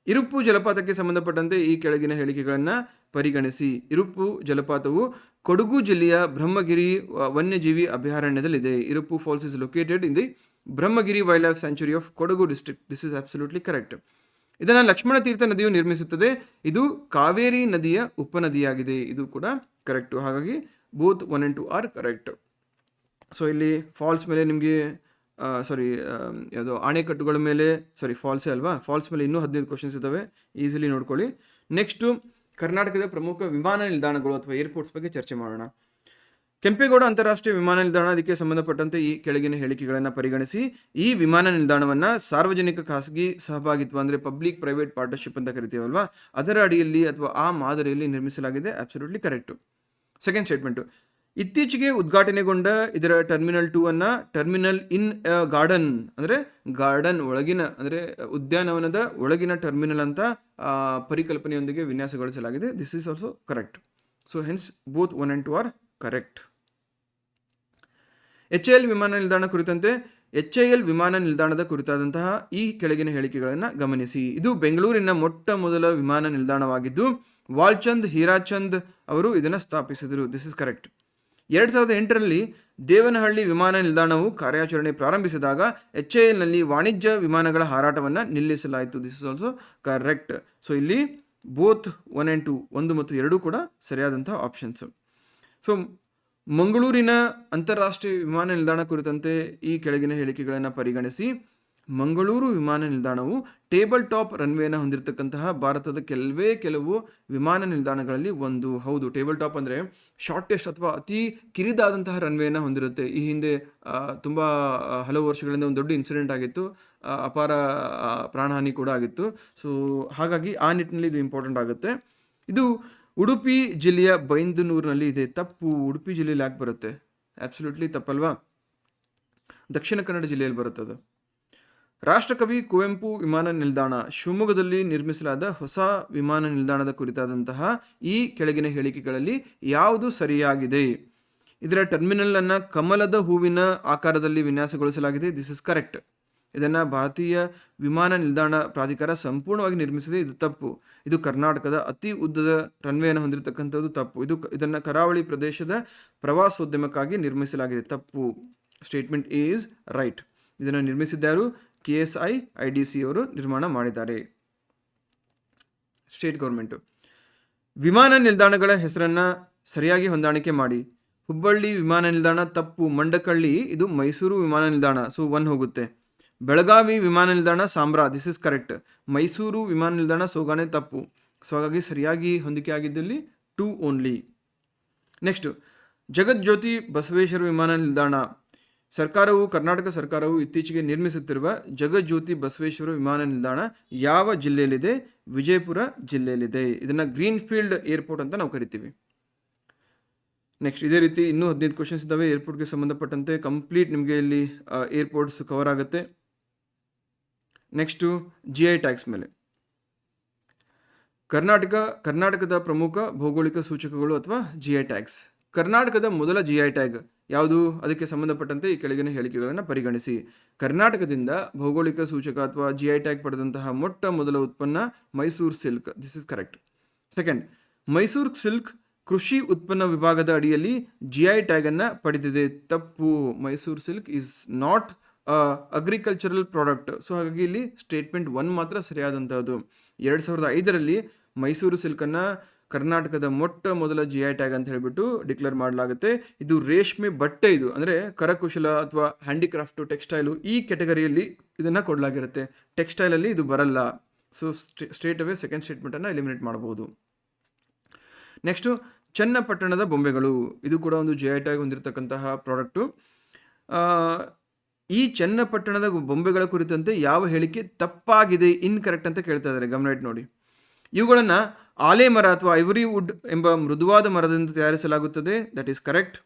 Iruppu ಜಲಪಾತಕ್ಕೆ ಸಂಬಂಧಪಟ್ಟಂತೆ ಈ ಕೆಳಗಿನ ಹೇಳಿಕೆಗಳನ್ನು ಪರಿಗಣಿಸಿ. ಇರುಪ್ಪು ಜಲಪಾತವು ಕೊಡಗು ಜಿಲ್ಲೆಯ ಬ್ರಹ್ಮಗಿರಿ ವನ್ಯಜೀವಿ ಅಭಯಾರಣ್ಯದಲ್ಲಿದೆ. Iruppu falls is located in the Brahmagiri wildlife sanctuary of Kodagu district. This is absolutely correct. ಇದನ್ನು ಲಕ್ಷ್ಮಣ ತೀರ್ಥ ನದಿಯು ನಿರ್ಮಿಸುತ್ತದೆ. ಇದು ಕಾವೇರಿ ನದಿಯ ಉಪನದಿಯಾಗಿದೆ. ಇದು ಕೂಡ ಕರೆಕ್ಟು. ಹಾಗಾಗಿ both 1 and 2 are correct. So ಇಲ್ಲಿ ಫಾಲ್ಸ್ ಮೇಲೆ ನಿಮಗೆ ಯಾವುದೋ ಆಣೆಕಟ್ಟುಗಳ ಮೇಲೆ ಫಾಲ್ಸೇ ಅಲ್ವಾ, ಫಾಲ್ಸ್ ಮೇಲೆ ಇನ್ನೂ 15 ಕ್ವಶನ್ಸ್ ಇದ್ದಾವೆ, ಈಸಿಲಿ ನೋಡ್ಕೊಳ್ಳಿ. ನೆಕ್ಸ್ಟು ಕರ್ನಾಟಕದ ಪ್ರಮುಖ ವಿಮಾನ ನಿಲ್ದಾಣಗಳು ಅಥವಾ ಏರ್ಪೋರ್ಟ್ಸ್ ಬಗ್ಗೆ ಚರ್ಚೆ ಮಾಡೋಣ. ಕೆಂಪೇಗೌಡ ಅಂತಾರಾಷ್ಟ್ರೀಯ ವಿಮಾನ ನಿಲ್ದಾಣ, ಅದಕ್ಕೆ ಸಂಬಂಧಪಟ್ಟಂತೆ ಈ ಕೆಳಗಿನ ಹೇಳಿಕೆಗಳನ್ನು ಪರಿಗಣಿಸಿ. ಈ ವಿಮಾನ ನಿಲ್ದಾಣವನ್ನು ಸಾರ್ವಜನಿಕ ಖಾಸಗಿ ಸಹಭಾಗಿತ್ವ ಅಂದರೆ ಪಬ್ಲಿಕ್ ಪ್ರೈವೇಟ್ ಪಾರ್ಟ್ನರ್ಶಿಪ್ ಅಂತ ಕರಿತೀವಲ್ವಾ, ಅದರ ಅಡಿಯಲ್ಲಿ ಅಥವಾ ಆ ಮಾದರಿಯಲ್ಲಿ ನಿರ್ಮಿಸಲಾಗಿದೆ. Absolutely correct. ಸೆಕೆಂಡ್ ಸ್ಟೇಟ್ಮೆಂಟು, ಇತ್ತೀಚೆಗೆ ಉದ್ಘಾಟನೆಗೊಂಡ ಇದರ ಟರ್ಮಿನಲ್ 2 ಅನ್ನು ಟರ್ಮಿನಲ್ ಇನ್ ಗಾರ್ಡನ್ ಅಂದರೆ ಗಾರ್ಡನ್ ಒಳಗಿನ ಅಂದರೆ ಉದ್ಯಾನವನದ ಒಳಗಿನ ಟರ್ಮಿನಲ್ ಅಂತ ಪರಿಕಲ್ಪನೆಯೊಂದಿಗೆ ವಿನ್ಯಾಸಗೊಳಿಸಲಾಗಿದೆ. This is also correct. So hence both 1 and 2 are correct. HAL ವಿಮಾನ ನಿಲ್ದಾಣ ಕುರಿತಂತೆ HAL ವಿಮಾನ ನಿಲ್ದಾಣದ ಕುರಿತಾದಂತಹ ಈ ಕೆಳಗಿನ ಹೇಳಿಕೆಗಳನ್ನು ಗಮನಿಸಿ. ಇದು ಬೆಂಗಳೂರಿನ ಮೊಟ್ಟ ಮೊದಲ ವಿಮಾನ ನಿಲ್ದಾಣವಾಗಿದ್ದು ವಾಲ್ಚಂದ್ ಹೀರಾಚಂದ್ ಅವರು ಇದನ್ನು ಸ್ಥಾಪಿಸಿದರು. This is correct. 2008ರಲ್ಲಿ ದೇವನಹಳ್ಳಿ ವಿಮಾನ ನಿಲ್ದಾಣವು ಕಾರ್ಯಾಚರಣೆ ಪ್ರಾರಂಭಿಸಿದಾಗ HALನಲ್ಲಿ ವಾಣಿಜ್ಯ ವಿಮಾನಗಳ ಹಾರಾಟವನ್ನು ನಿಲ್ಲಿಸಲಾಯಿತು. This is also correct. So ಇಲ್ಲಿ ಬೋತ್ 1 and 2, 1 ಮತ್ತು 2 ಕೂಡ ಸರಿಯಾದಂಥ ಆಪ್ಷನ್ಸ್. ಸೊ ಮಂಗಳೂರಿನ ಅಂತಾರಾಷ್ಟ್ರೀಯ ವಿಮಾನ ನಿಲ್ದಾಣ ಕುರಿತಂತೆ ಈ ಕೆಳಗಿನ ಹೇಳಿಕೆಗಳನ್ನು ಪರಿಗಣಿಸಿ. ಮಂಗಳೂರು ವಿಮಾನ ನಿಲ್ದಾಣವು ಟೇಬಲ್ ಟಾಪ್ ರನ್ವೇನ ಹೊಂದಿರತಕ್ಕಂತಹ ಭಾರತದ ಕೆಲವು ವಿಮಾನ ನಿಲ್ದಾಣಗಳಲ್ಲಿ ಒಂದು. ಹೌದು, ಟೇಬಲ್ ಟಾಪ್ ಅಂದರೆ ಶಾರ್ಟೆಸ್ಟ್ ಅಥವಾ ಅತಿ ಕಿರಿದಾದಂತಹ ರನ್ವೇನ ಹೊಂದಿರುತ್ತೆ. ಈ ಹಿಂದೆ ತುಂಬ ಹಲವು ವರ್ಷಗಳಿಂದ ಒಂದು ದೊಡ್ಡ ಇನ್ಸಿಡೆಂಟ್ ಆಗಿತ್ತು, ಅಪಾರ ಪ್ರಾಣಹಾನಿ ಕೂಡ ಆಗಿತ್ತು. ಸೊ ಹಾಗಾಗಿ ಆ ನಿಟ್ಟಿನಲ್ಲಿ ಇದು ಇಂಪಾರ್ಟೆಂಟ್ ಆಗುತ್ತೆ. ಇದು ಉಡುಪಿ ಜಿಲ್ಲೆಯ ಬೈಂದನೂರಿನಲ್ಲಿ ಇದೆ. ತಪ್ಪು. ಉಡುಪಿ ಜಿಲ್ಲೆಯಲ್ಲಿ ಯಾಕೆ ಬರುತ್ತೆ? ಅಬ್ಸಲ್ಯೂಟ್ಲಿ ತಪ್ಪಲ್ವಾ? ದಕ್ಷಿಣ ಕನ್ನಡ ಜಿಲ್ಲೆಯಲ್ಲಿ ಬರುತ್ತೆ ಅದು. ರಾಷ್ಟ್ರಕವಿ ಕುವೆಂಪು ವಿಮಾನ ನಿಲ್ದಾಣ, ಶಿವಮೊಗ್ಗದಲ್ಲಿ ನಿರ್ಮಿಸಲಾದ ಹೊಸ ವಿಮಾನ ನಿಲ್ದಾಣದ ಕುರಿತಾದಂತಹ ಈ ಕೆಳಗಿನ ಹೇಳಿಕೆಗಳಲ್ಲಿ ಯಾವುದು ಸರಿಯಾಗಿದೆ? ಇದರ ಟರ್ಮಿನಲ್ ಅನ್ನು ಕಮಲದ ಹೂವಿನ ಆಕಾರದಲ್ಲಿ ವಿನ್ಯಾಸಗೊಳಿಸಲಾಗಿದೆ. This is correct. ಇದನ್ನು ಭಾರತೀಯ ವಿಮಾನ ನಿಲ್ದಾಣ ಪ್ರಾಧಿಕಾರ ಸಂಪೂರ್ಣವಾಗಿ ನಿರ್ಮಿಸಿದೆ. ಇದು ತಪ್ಪು. ಇದು ಕರ್ನಾಟಕದ ಅತಿ ಉದ್ದದ ರನ್ವೇಯನ್ನು ಹೊಂದಿರತಕ್ಕಂಥದ್ದು. ತಪ್ಪು. ಇದನ್ನು ಕರಾವಳಿ ಪ್ರದೇಶದ ಪ್ರವಾಸೋದ್ಯಮಕ್ಕಾಗಿ ನಿರ್ಮಿಸಲಾಗಿದೆ. ತಪ್ಪು. Statement is right. ಇದನ್ನು ನಿರ್ಮಿಸಿದ್ದಾರು KSI IDC ಅವರು ನಿರ್ಮಾಣ ಮಾಡಿದ್ದಾರೆ, ಸ್ಟೇಟ್ ಗೌರ್ಮೆಂಟು. ವಿಮಾನ ನಿಲ್ದಾಣಗಳ ಹೆಸರನ್ನು ಸರಿಯಾಗಿ ಹೊಂದಾಣಿಕೆ ಮಾಡಿ. ಹುಬ್ಬಳ್ಳಿ ವಿಮಾನ ನಿಲ್ದಾಣ ತಪ್ಪು. ಮಂಡಕಳ್ಳಿ ಇದು ಮೈಸೂರು ವಿಮಾನ ನಿಲ್ದಾಣ, ಸೊ 1 ಹೋಗುತ್ತೆ. ಬೆಳಗಾವಿ ವಿಮಾನ ನಿಲ್ದಾಣ Sambra, this is correct. Mysuru ವಿಮಾನ ನಿಲ್ದಾಣ ಸೋಗಾನೆ ತಪ್ಪು. ಸೊ ಹಾಗಾಗಿ ಸರಿಯಾಗಿ ಹೊಂದಿಕೆ ಆಗಿದ್ದಲ್ಲಿ 2 ಓನ್ಲಿ. ನೆಕ್ಸ್ಟು ಜಗಜ್ಯೋತಿ ಬಸವೇಶ್ವರ ವಿಮಾನ ನಿಲ್ದಾಣ. ಕರ್ನಾಟಕ ಸರ್ಕಾರವು ಇತ್ತೀಚೆಗೆ ನಿರ್ಮಿಸುತ್ತಿರುವ ಜಗಜ್ಯೋತಿ ಬಸವೇಶ್ವರ ವಿಮಾನ ನಿಲ್ದಾಣ ಯಾವ ಜಿಲ್ಲೆಯಲ್ಲಿದೆ? ವಿಜಯಪುರ ಜಿಲ್ಲೆಯಲ್ಲಿದೆ. ಇದನ್ನು ಗ್ರೀನ್ ಫೀಲ್ಡ್ ಏರ್ಪೋರ್ಟ್ ಅಂತ ನಾವು ಕರಿತೀವಿ. ನೆಕ್ಸ್ಟ್ ಇದೇ ರೀತಿ ಇನ್ನೂ 15 ಕ್ವಶನ್ಸ್ ಇದ್ದಾವೆ ಏರ್ಪೋರ್ಟ್ಗೆ ಸಂಬಂಧಪಟ್ಟಂತೆ. ಕಂಪ್ಲೀಟ್ ನಿಮಗೆ ಇಲ್ಲಿ ಏರ್ಪೋರ್ಟ್ಸ್ ಕವರ್ ಆಗುತ್ತೆ. ನೆಕ್ಸ್ಟು GI ಟ್ಯಾಗ್ಸ್ ಮೇಲೆ. ಕರ್ನಾಟಕದ ಪ್ರಮುಖ ಭೌಗೋಳಿಕ ಸೂಚಕಗಳು ಅಥವಾ GI ಟ್ಯಾಗ್ಸ್. ಕರ್ನಾಟಕದ ಮೊದಲ GI ಟ್ಯಾಗ್ ಯಾವುದು? ಅದಕ್ಕೆ ಸಂಬಂಧಪಟ್ಟಂತೆ ಈ ಕೆಳಗಿನ ಹೇಳಿಕೆಗಳನ್ನು ಪರಿಗಣಿಸಿ. ಕರ್ನಾಟಕದಿಂದ ಭೌಗೋಳಿಕ ಸೂಚಕ ಅಥವಾ GI ಟ್ಯಾಗ್ ಪಡೆದಂತಹ ಮೊಟ್ಟ ಮೊದಲ ಉತ್ಪನ್ನ Mysuru silk. This is correct. Second, Mysuru silk ಕೃಷಿ ಉತ್ಪನ್ನ ವಿಭಾಗದ ಅಡಿಯಲ್ಲಿ GI ಟ್ಯಾಗ್ ಅನ್ನು ಪಡೆದಿದೆ. ತಪ್ಪು. Mysuru silk is not agricultural product. So ಹಾಗಾಗಿ ಇಲ್ಲಿ ಸ್ಟೇಟ್ಮೆಂಟ್ 1 ಮಾತ್ರ ಸರಿಯಾದಂತಹದ್ದು. 2005ರಲ್ಲಿ ಮೈಸೂರು ಸಿಲ್ಕನ್ನು ಕರ್ನಾಟಕದ ಮೊಟ್ಟ ಮೊದಲ GI ಟ್ಯಾಗ್ ಅಂತ ಹೇಳಿಬಿಟ್ಟು ಡಿಕ್ಲೇರ್ ಮಾಡಲಾಗುತ್ತೆ. ಇದು ರೇಷ್ಮೆ ಬಟ್ಟೆ, ಇದು ಅಂದರೆ ಕರಕುಶಲ ಅಥವಾ ಹ್ಯಾಂಡಿಕ್ರಾಫ್ಟು, ಟೆಕ್ಸ್ಟೈಲು, ಈ ಕೆಟಗರಿಯಲ್ಲಿ ಇದನ್ನು ಕೊಡಲಾಗಿರುತ್ತೆ. ಟೆಕ್ಸ್ಟೈಲಲ್ಲಿ ಇದು ಬರಲ್ಲ. ಸೊ ಸ್ಟ್ರೇಟ್ ಅವೇ ಸೆಕೆಂಡ್ ಸ್ಟೇಟ್ಮೆಂಟನ್ನು ಎಲಿಮಿನೇಟ್ ಮಾಡಬಹುದು. ನೆಕ್ಸ್ಟು ಚನ್ನಪಟ್ಟಣದ ಬೊಂಬೆಗಳು. ಇದು ಕೂಡ ಒಂದು GI ಟ್ಯಾಗ್ ಹೊಂದಿರತಕ್ಕಂತಹ ಪ್ರಾಡಕ್ಟು. ಈ ಚನ್ನಪಟ್ಟಣದ ಬೊಂಬೆಗಳ ಕುರಿತಂತೆ ಯಾವ ಹೇಳಿಕೆ ತಪ್ಪಾಗಿದೆ, ಇನ್ಕರೆಕ್ಟ್ ಅಂತ ಕೇಳ್ತಾ ಇದ್ದಾರೆ. ಗಮನ ಇಟ್ಟು ನೋಡಿ. ಇವುಗಳನ್ನು ಆಲೆ ಮರ ಅಥವಾ ಐವರಿ ವುಡ್ ಎಂಬ ಮೃದುವಾದ ಮರದಿಂದ ತಯಾರಿಸಲಾಗುತ್ತದೆ. That is correct.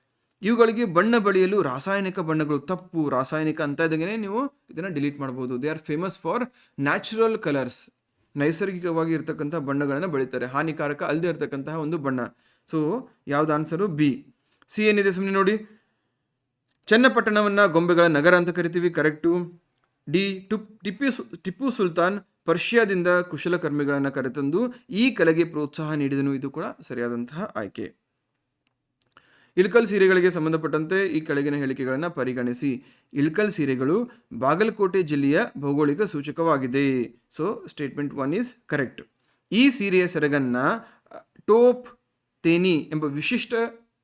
ಇವುಗಳಿಗೆ ಬಣ್ಣ ಬಳಿಯಲು ರಾಸಾಯನಿಕ ಬಣ್ಣಗಳು. ತಪ್ಪು. ರಾಸಾಯನಿಕ ಅಂತ ಇದ್ದಾಗೇ ನೀವು ಇದನ್ನು ಡಿಲೀಟ್ ಮಾಡ್ಬೋದು. They are famous for natural colours. ನೈಸರ್ಗಿಕವಾಗಿ ಇರ್ತಕ್ಕಂಥ ಬಣ್ಣಗಳನ್ನು ಬೆಳೀತಾರೆ, ಹಾನಿಕಾರಕ ಅಲ್ಲದೆ ಇರತಕ್ಕಂತಹ ಒಂದು ಬಣ್ಣ. ಸೊ ಯಾವ್ದು ಆನ್ಸರು? B. C ಏನಿದೆ ಸುಮ್ಮನೆ ನೋಡಿ. ಚನ್ನಪಟ್ಟಣವನ್ನು ಗೊಂಬೆಗಳ ನಗರ ಅಂತ ಕರಿತೀವಿ. ಕರೆಕ್ಟು. D. ಟಿಪ್ಪು ಸುಲ್ತಾನ್ ಪರ್ಷಿಯಾದಿಂದ ಕುಶಲಕರ್ಮಿಗಳನ್ನು ಕರೆತಂದು ಈ ಕಲೆಗೆ ಪ್ರೋತ್ಸಾಹ ನೀಡಿದನು. ಇದು ಕೂಡ ಸರಿಯಾದಂತಹ ಆಯ್ಕೆ. ಇಳ್ಕಲ್ ಸೀರೆಗಳಿಗೆ ಸಂಬಂಧಪಟ್ಟಂತೆ ಈ ಕೆಳಗಿನ ಹೇಳಿಕೆಗಳನ್ನು ಪರಿಗಣಿಸಿ. ಇಳ್ಕಲ್ ಸೀರೆಗಳು ಬಾಗಲಕೋಟೆ ಜಿಲ್ಲೆಯ ಭೌಗೋಳಿಕ ಸೂಚಕವಾಗಿದೆ. So statement 1 is correct. ಈ ಸೀರೆಯ ಸೆರಗನ್ನು ಟೋಪ್ ತೇನಿ ಎಂಬ ವಿಶಿಷ್ಟ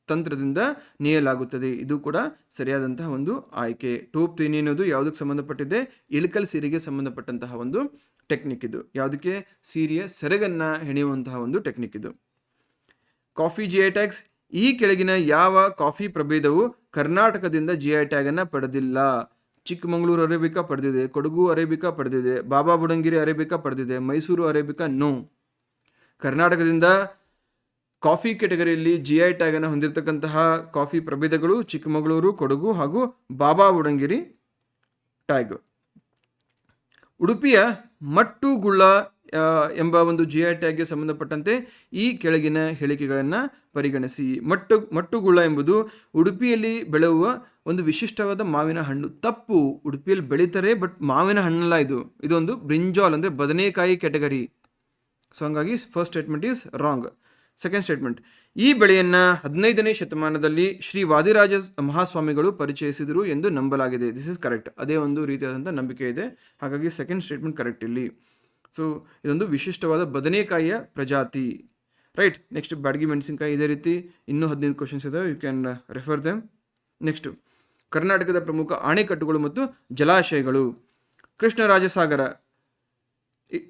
ತಂತ್ರದಿಂದ ನೇಯಲಾಗುತ್ತದೆ. ಇದು ಕೂಡ ಸರಿಯಾದಂತಹ ಒಂದು ಆಯ್ಕೆ. ಟೋಪ್ ತೇನಿ ಅನ್ನೋದು ಯಾವುದಕ್ಕೆ ಸಂಬಂಧಪಟ್ಟಿದೆ? ಇಳ್ಕಲ್ ಸೀರೆಗೆ ಸಂಬಂಧಪಟ್ಟಂತಹ ಒಂದು ಟೆಕ್ನಿಕ್ ಇದು. ಯಾವುದಕ್ಕೆ? ಸೀರೆಯ ಸೆರಗನ್ನು ಹೆಣೆಯುವಂತಹ ಒಂದು ಟೆಕ್ನಿಕ್ ಇದು. Coffee GI tags. ಈ ಕೆಳಗಿನ ಯಾವ ಕಾಫಿ ಪ್ರಭೇದವು ಕರ್ನಾಟಕದಿಂದ GI ಟ್ಯಾಗನ್ನು ಪಡೆದಿಲ್ಲ? ಚಿಕ್ಕಮಗಳೂರು ಅರೇಬಿಕಾ ಪಡೆದಿದೆ, ಕೊಡಗು ಅರೇಬಿಕಾ ಪಡೆದಿದೆ, ಬಾಬಾ ಬುಡಂಗಿರಿ ಅರೇಬಿಕಾ ಪಡೆದಿದೆ, ಮೈಸೂರು ಅರೇಬಿಕಾ ನೋ. ಕರ್ನಾಟಕದಿಂದ ಕಾಫಿ ಕೆಟಗರಿಯಲ್ಲಿ GI ಟ್ಯಾಗನ್ನು ಹೊಂದಿರತಕ್ಕಂತಹ ಕಾಫಿ ಪ್ರಭೇದಗಳು ಚಿಕ್ಕಮಗಳೂರು, ಕೊಡಗು ಹಾಗೂ ಬಾಬಾ ಬುಡಂಗಿರಿ ಟ್ಯಾಗ್. ಉಡುಪಿಯ ಮಟ್ಟುಗುಳ್ಳ ಎಂಬ ಒಂದು GI ಟ್ಯಾಗ್ಗೆ ಸಂಬಂಧಪಟ್ಟಂತೆ ಈ ಕೆಳಗಿನ ಹೇಳಿಕೆಗಳನ್ನು ಪರಿಗಣಿಸಿ. ಮಟ್ಟುಗುಳ್ಳ ಎಂಬುದು ಉಡುಪಿಯಲ್ಲಿ ಬೆಳೆಯುವ ಒಂದು ವಿಶಿಷ್ಟವಾದ ಮಾವಿನ ಹಣ್ಣು. ತಪ್ಪು. ಉಡುಪಿಯಲ್ಲಿ ಬೆಳೀತಾರೆ, ಬಟ್ ಮಾವಿನ ಹಣ್ಣಲ್ಲ ಇದು. ಇದೊಂದು ಬ್ರಿಂಜಾಲ್ ಅಂದರೆ ಬದನೆಕಾಯಿ ಕೆಟಗರಿ. ಸೊ ಹಂಗಾಗಿ first statement is wrong. Second statement, ಈ ಬೆಳೆಯನ್ನು 15ನೇ ಶತಮಾನದಲ್ಲಿ ಶ್ರೀ ವಾದಿರಾಜ ಮಹಾಸ್ವಾಮಿಗಳು ಪರಿಚಯಿಸಿದರು ಎಂದು ನಂಬಲಾಗಿದೆ. This is correct. ಅದೇ ಒಂದು ರೀತಿಯಾದಂಥ ನಂಬಿಕೆ ಇದೆ. ಹಾಗಾಗಿ ಸೆಕೆಂಡ್ ಸ್ಟೇಟ್ಮೆಂಟ್ ಕರೆಕ್ಟ್ ಇಲ್ಲಿ. ಸೊ ಇದೊಂದು ವಿಶಿಷ್ಟವಾದ ಬದನೆಕಾಯಿಯ ಪ್ರಜಾತಿ. ರೈಟ್. ನೆಕ್ಸ್ಟ್ ಬ್ಯಾಡಗಿ ಮೆಣಸಿನಕಾಯಿ. ಇದೇ ರೀತಿ ಇನ್ನೂ 15 ಕ್ವಶನ್ಸ್ ಇದಾವೆ. You can refer them. Next ಕರ್ನಾಟಕದ ಪ್ರಮುಖ ಅಣೆಕಟ್ಟುಗಳು ಮತ್ತು ಜಲಾಶಯಗಳು. ಕೃಷ್ಣರಾಜಸಾಗರ.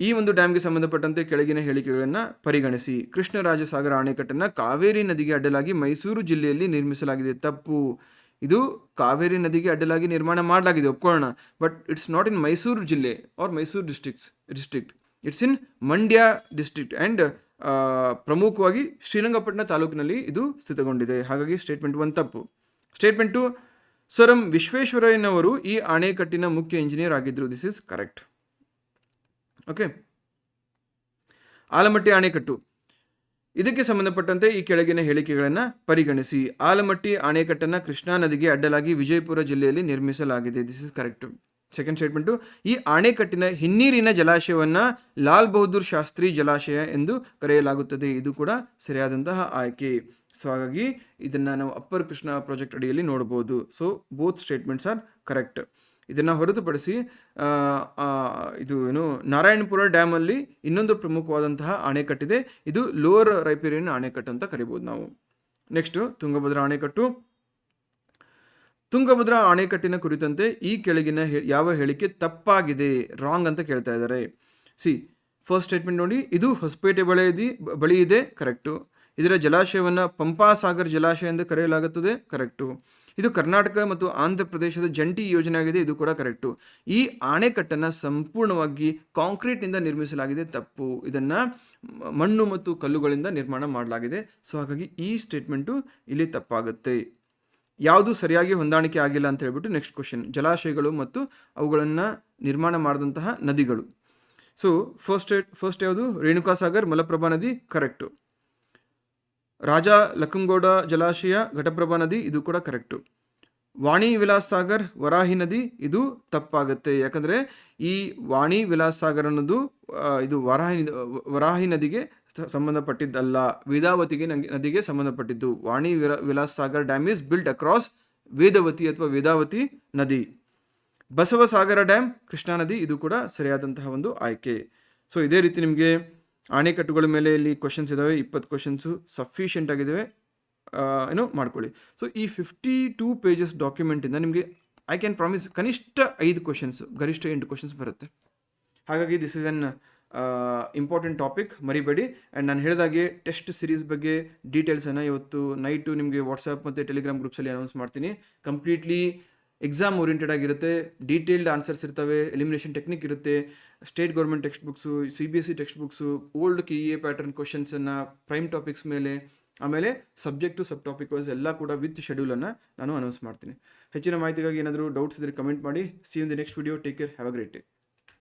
ಈ ಒಂದು ಡ್ಯಾಮ್ಗೆ ಸಂಬಂಧಪಟ್ಟಂತೆ ಕೆಳಗಿನ ಹೇಳಿಕೆಗಳನ್ನು ಪರಿಗಣಿಸಿ. ಕೃಷ್ಣರಾಜಸಾಗರ ಅಣೆಕಟ್ಟನ್ನು ಕಾವೇರಿ ನದಿಗೆ ಅಡ್ಡಲಾಗಿ ಮೈಸೂರು ಜಿಲ್ಲೆಯಲ್ಲಿ ನಿರ್ಮಿಸಲಾಗಿದೆ. ತಪ್ಪು. ಇದು ಕಾವೇರಿ ನದಿಗೆ ಅಡ್ಡಲಾಗಿ ನಿರ್ಮಾಣ ಮಾಡಲಾಗಿದೆ, ಒಪ್ಕೊಳ್ಳೋಣ. But it's not in Mysuru ಜಿಲ್ಲೆ or Mysuru district. It's in Mandya district and ಪ್ರಮುಖವಾಗಿ ಶ್ರೀರಂಗಪಟ್ಟಣ ತಾಲೂಕಿನಲ್ಲಿ ಇದು ಸ್ಥಿತಗೊಂಡಿದೆ. ಹಾಗಾಗಿ ಸ್ಟೇಟ್ಮೆಂಟ್ 1 ತಪ್ಪು. ಸ್ಟೇಟ್ಮೆಂಟ್ 2, ಸರ್ ಎಂ ವಿಶ್ವೇಶ್ವರಯ್ಯನವರು ಈ ಅಣೆಕಟ್ಟಿನ ಮುಖ್ಯ ಇಂಜಿನಿಯರ್ ಆಗಿದ್ದರು. This is correct. Okay. Almatti ಅಣೆಕಟ್ಟು. ಇದಕ್ಕೆ ಸಂಬಂಧಪಟ್ಟಂತೆ ಈ ಕೆಳಗಿನ ಹೇಳಿಕೆಗಳನ್ನು ಪರಿಗಣಿಸಿ. ಆಲಮಟ್ಟಿ ಅಣೆಕಟ್ಟನ್ನು ಕೃಷ್ಣಾ ನದಿಗೆ ಅಡ್ಡಲಾಗಿ ವಿಜಯಪುರ ಜಿಲ್ಲೆಯಲ್ಲಿ ನಿರ್ಮಿಸಲಾಗಿದೆ. This is correct. Second statement, ಈ ಅಣೆಕಟ್ಟಿನ ಹಿನ್ನೀರಿನ ಜಲಾಶಯವನ್ನು ಲಾಲ್ ಬಹದ್ದೂರ್ ಶಾಸ್ತ್ರಿ ಜಲಾಶಯ ಎಂದು ಕರೆಯಲಾಗುತ್ತದೆ. ಇದು ಕೂಡ ಸರಿಯಾದಂತಹ ಆಯ್ಕೆ. ಸೊ ಹಾಗಾಗಿ ಇದನ್ನು ನಾವು ಅಪ್ಪರ್ ಕೃಷ್ಣಾ ಪ್ರಾಜೆಕ್ಟ್ ಅಡಿಯಲ್ಲಿ ನೋಡ್ಬೋದು. So both statements are correct. ಇದನ್ನು ಹೊರತುಪಡಿಸಿ ಇದು ನಾರಾಯಣಪುರ ಡ್ಯಾಮಲ್ಲಿ ಇನ್ನೊಂದು ಪ್ರಮುಖವಾದಂತಹ ಅಣೆಕಟ್ಟಿದೆ. ಇದು ಲೋವರ್ ರೈಪೇರಿಯನ್ ಅಣೆಕಟ್ಟು ಅಂತ ಕರಿಬೋದು ನಾವು. ನೆಕ್ಸ್ಟು ತುಂಗಭದ್ರಾ ಅಣೆಕಟ್ಟು. ತುಂಗಭದ್ರಾ ಅಣೆಕಟ್ಟಿನ ಕುರಿತಂತೆ ಈ ಕೆಳಗಿನ ಯಾವ ಹೇಳಿಕೆ ತಪ್ಪಾಗಿದೆ, ರಾಂಗ್ ಅಂತ ಕೇಳ್ತಾ ಇದ್ದಾರೆ. ಫಸ್ಟ್ ಸ್ಟೇಟ್ಮೆಂಟ್ ನೋಡಿ, ಇದು ಹೊಸಪೇಟೆ ಬಳಿ ಇದೆ. ಕರೆಕ್ಟು. ಇದರ ಜಲಾಶಯವನ್ನು ಪಂಪಾಸಾಗರ್ ಜಲಾಶಯ ಎಂದು ಕರೆಯಲಾಗುತ್ತದೆ. ಕರೆಕ್ಟು. ಇದು ಕರ್ನಾಟಕ ಮತ್ತು ಆಂಧ್ರ ಪ್ರದೇಶದ ಜಂಟಿ ಯೋಜನೆ ಆಗಿದೆ, ಇದು ಕೂಡ ಕರೆಕ್ಟು. ಈ ಅಣೆಕಟ್ಟನ್ನು ಸಂಪೂರ್ಣವಾಗಿ ಕಾಂಕ್ರೀಟ್ನಿಂದ ನಿರ್ಮಿಸಲಾಗಿದೆ, ತಪ್ಪು. ಇದನ್ನು ಮಣ್ಣು ಮತ್ತು ಕಲ್ಲುಗಳಿಂದ ನಿರ್ಮಾಣ ಮಾಡಲಾಗಿದೆ. ಸೊ ಹಾಗಾಗಿ ಈ ಸ್ಟೇಟ್ಮೆಂಟು ಇಲ್ಲಿ ತಪ್ಪಾಗುತ್ತೆ. ಯಾವುದು ಸರಿಯಾಗಿ ಹೊಂದಾಣಿಕೆ ಆಗಿಲ್ಲ ಅಂತ ಹೇಳ್ಬಿಟ್ಟು ನೆಕ್ಸ್ಟ್ ಕ್ವಶನ್. ಜಲಾಶಯಗಳು ಮತ್ತು ಅವುಗಳನ್ನು ನಿರ್ಮಾಣ ಮಾಡಿದಂತಹ ನದಿಗಳು. ಸೊ ಫಸ್ಟ್ ಯಾವುದು? ರೇಣುಕಾ ಸಾಗರ್, ಮಲಪ್ರಭಾ ನದಿ, ಕರೆಕ್ಟು. ರಾಜಾ ಲಕ್ಕಂಗೌಡ ಜಲಾಶಯ, ಘಟಪ್ರಭಾ ನದಿ, ಇದು ಕೂಡ ಕರೆಕ್ಟು. ವಾಣಿ ವಿಲಾಸ್ ಸಾಗರ್, ವರಾಹಿ ನದಿ, ಇದು ತಪ್ಪಾಗುತ್ತೆ. ಯಾಕಂದರೆ ಈ ವಾಣಿ ವಿಲಾಸ್ ಸಾಗರ್ ಅನ್ನೋದು ಇದು ವರಾಹಿ ನದಿಗೆ ಸಂಬಂಧಪಟ್ಟಿದ್ದಲ್ಲ, ವೇದಾವತಿಗೆ ನದಿಗೆ ಸಂಬಂಧಪಟ್ಟಿದ್ದು. Vani Vilas Sagar dam is built across Vedavati ಅಥವಾ ವೇದಾವತಿ ನದಿ. ಬಸವಸಾಗರ ಡ್ಯಾಮ್, ಕೃಷ್ಣಾ ನದಿ, ಇದು ಕೂಡ ಸರಿಯಾದಂತಹ ಒಂದು ಆಯ್ಕೆ. ಸೊ ಇದೇ ರೀತಿ ನಿಮಗೆ ಅಣೆಕಟ್ಟುಗಳ ಮೇಲೆ ಇಲ್ಲಿ ಕ್ವಶನ್ಸ್ ಇದ್ದಾವೆ, 20 ಕ್ವಶನ್ಸು ಸಫಿಷಿಯೆಂಟ್ ಆಗಿದ್ದಾವೆ, ಮಾಡ್ಕೊಳ್ಳಿ. ಸೊ ಈ 52 ಪೇಜಸ್ ಡಾಕ್ಯುಮೆಂಟಿಂದ ನಿಮಗೆ ಐ ಕ್ಯಾನ್ ಪ್ರಾಮಿಸ್ ಕನಿಷ್ಠ 5 ಕ್ವಶನ್ಸ್, ಗರಿಷ್ಠ 8 ಕ್ವಶನ್ಸ್ ಬರುತ್ತೆ. ಹಾಗಾಗಿ this is an important topic, ಮರಿಬೇಡಿ. ಆ್ಯಂಡ್ ನಾನು ಹೇಳಿದಾಗೆ ಟೆಸ್ಟ್ ಸಿರೀಸ್ ಬಗ್ಗೆ ಡೀಟೇಲ್ಸನ್ನು ಇವತ್ತು ನೈಟು ನಿಮಗೆ ವಾಟ್ಸಪ್ ಮತ್ತು ಟೆಲಿಗ್ರಾಮ್ ಗ್ರೂಪ್ಸಲ್ಲಿ ಅನೌನ್ಸ್ ಮಾಡ್ತೀನಿ. ಕಂಪ್ಲೀಟ್ಲಿ ಎಕ್ಸಾಮ್ ಓರಿಯೆಂಟೆಡ್ ಆಗಿರುತ್ತೆ, ಡೀಟೇಲ್ಡ್ ಆನ್ಸರ್ಸ್ ಇರ್ತವೆ, ಎಲಿಮಿನೇಷನ್ ಟೆಕ್ನಿಕ್ ಇರುತ್ತೆ, state government text books, CBSE text books, old KEA pattern ಕ್ವಶನ್ಸನ್ನು, ಪ್ರೈಮ್ ಟಾಪಿಕ್ಸ್ ಮೇಲೆ, ಆಮೇಲೆ ಸಬ್ಜೆಕ್ಟು ಸಬ್ ಟಾಪಿಕ್ ವೈಸ್ ಎಲ್ಲ ಕೂಡ ವಿತ್ ಶೆಡ್ಯೂಲನ್ನು ನಾನು ಅನೌನ್ಸ್ ಮಾಡ್ತೀನಿ. ಹೆಚ್ಚಿನ ಮಾಹಿತಿಗಾಗಿ ಏನಾದರೂ ಡೌಟ್ಸ್ ಇದ್ದರೆ ಕಮೆಂಟ್ ಮಾಡಿ. C in the next video. Take care, have a great day.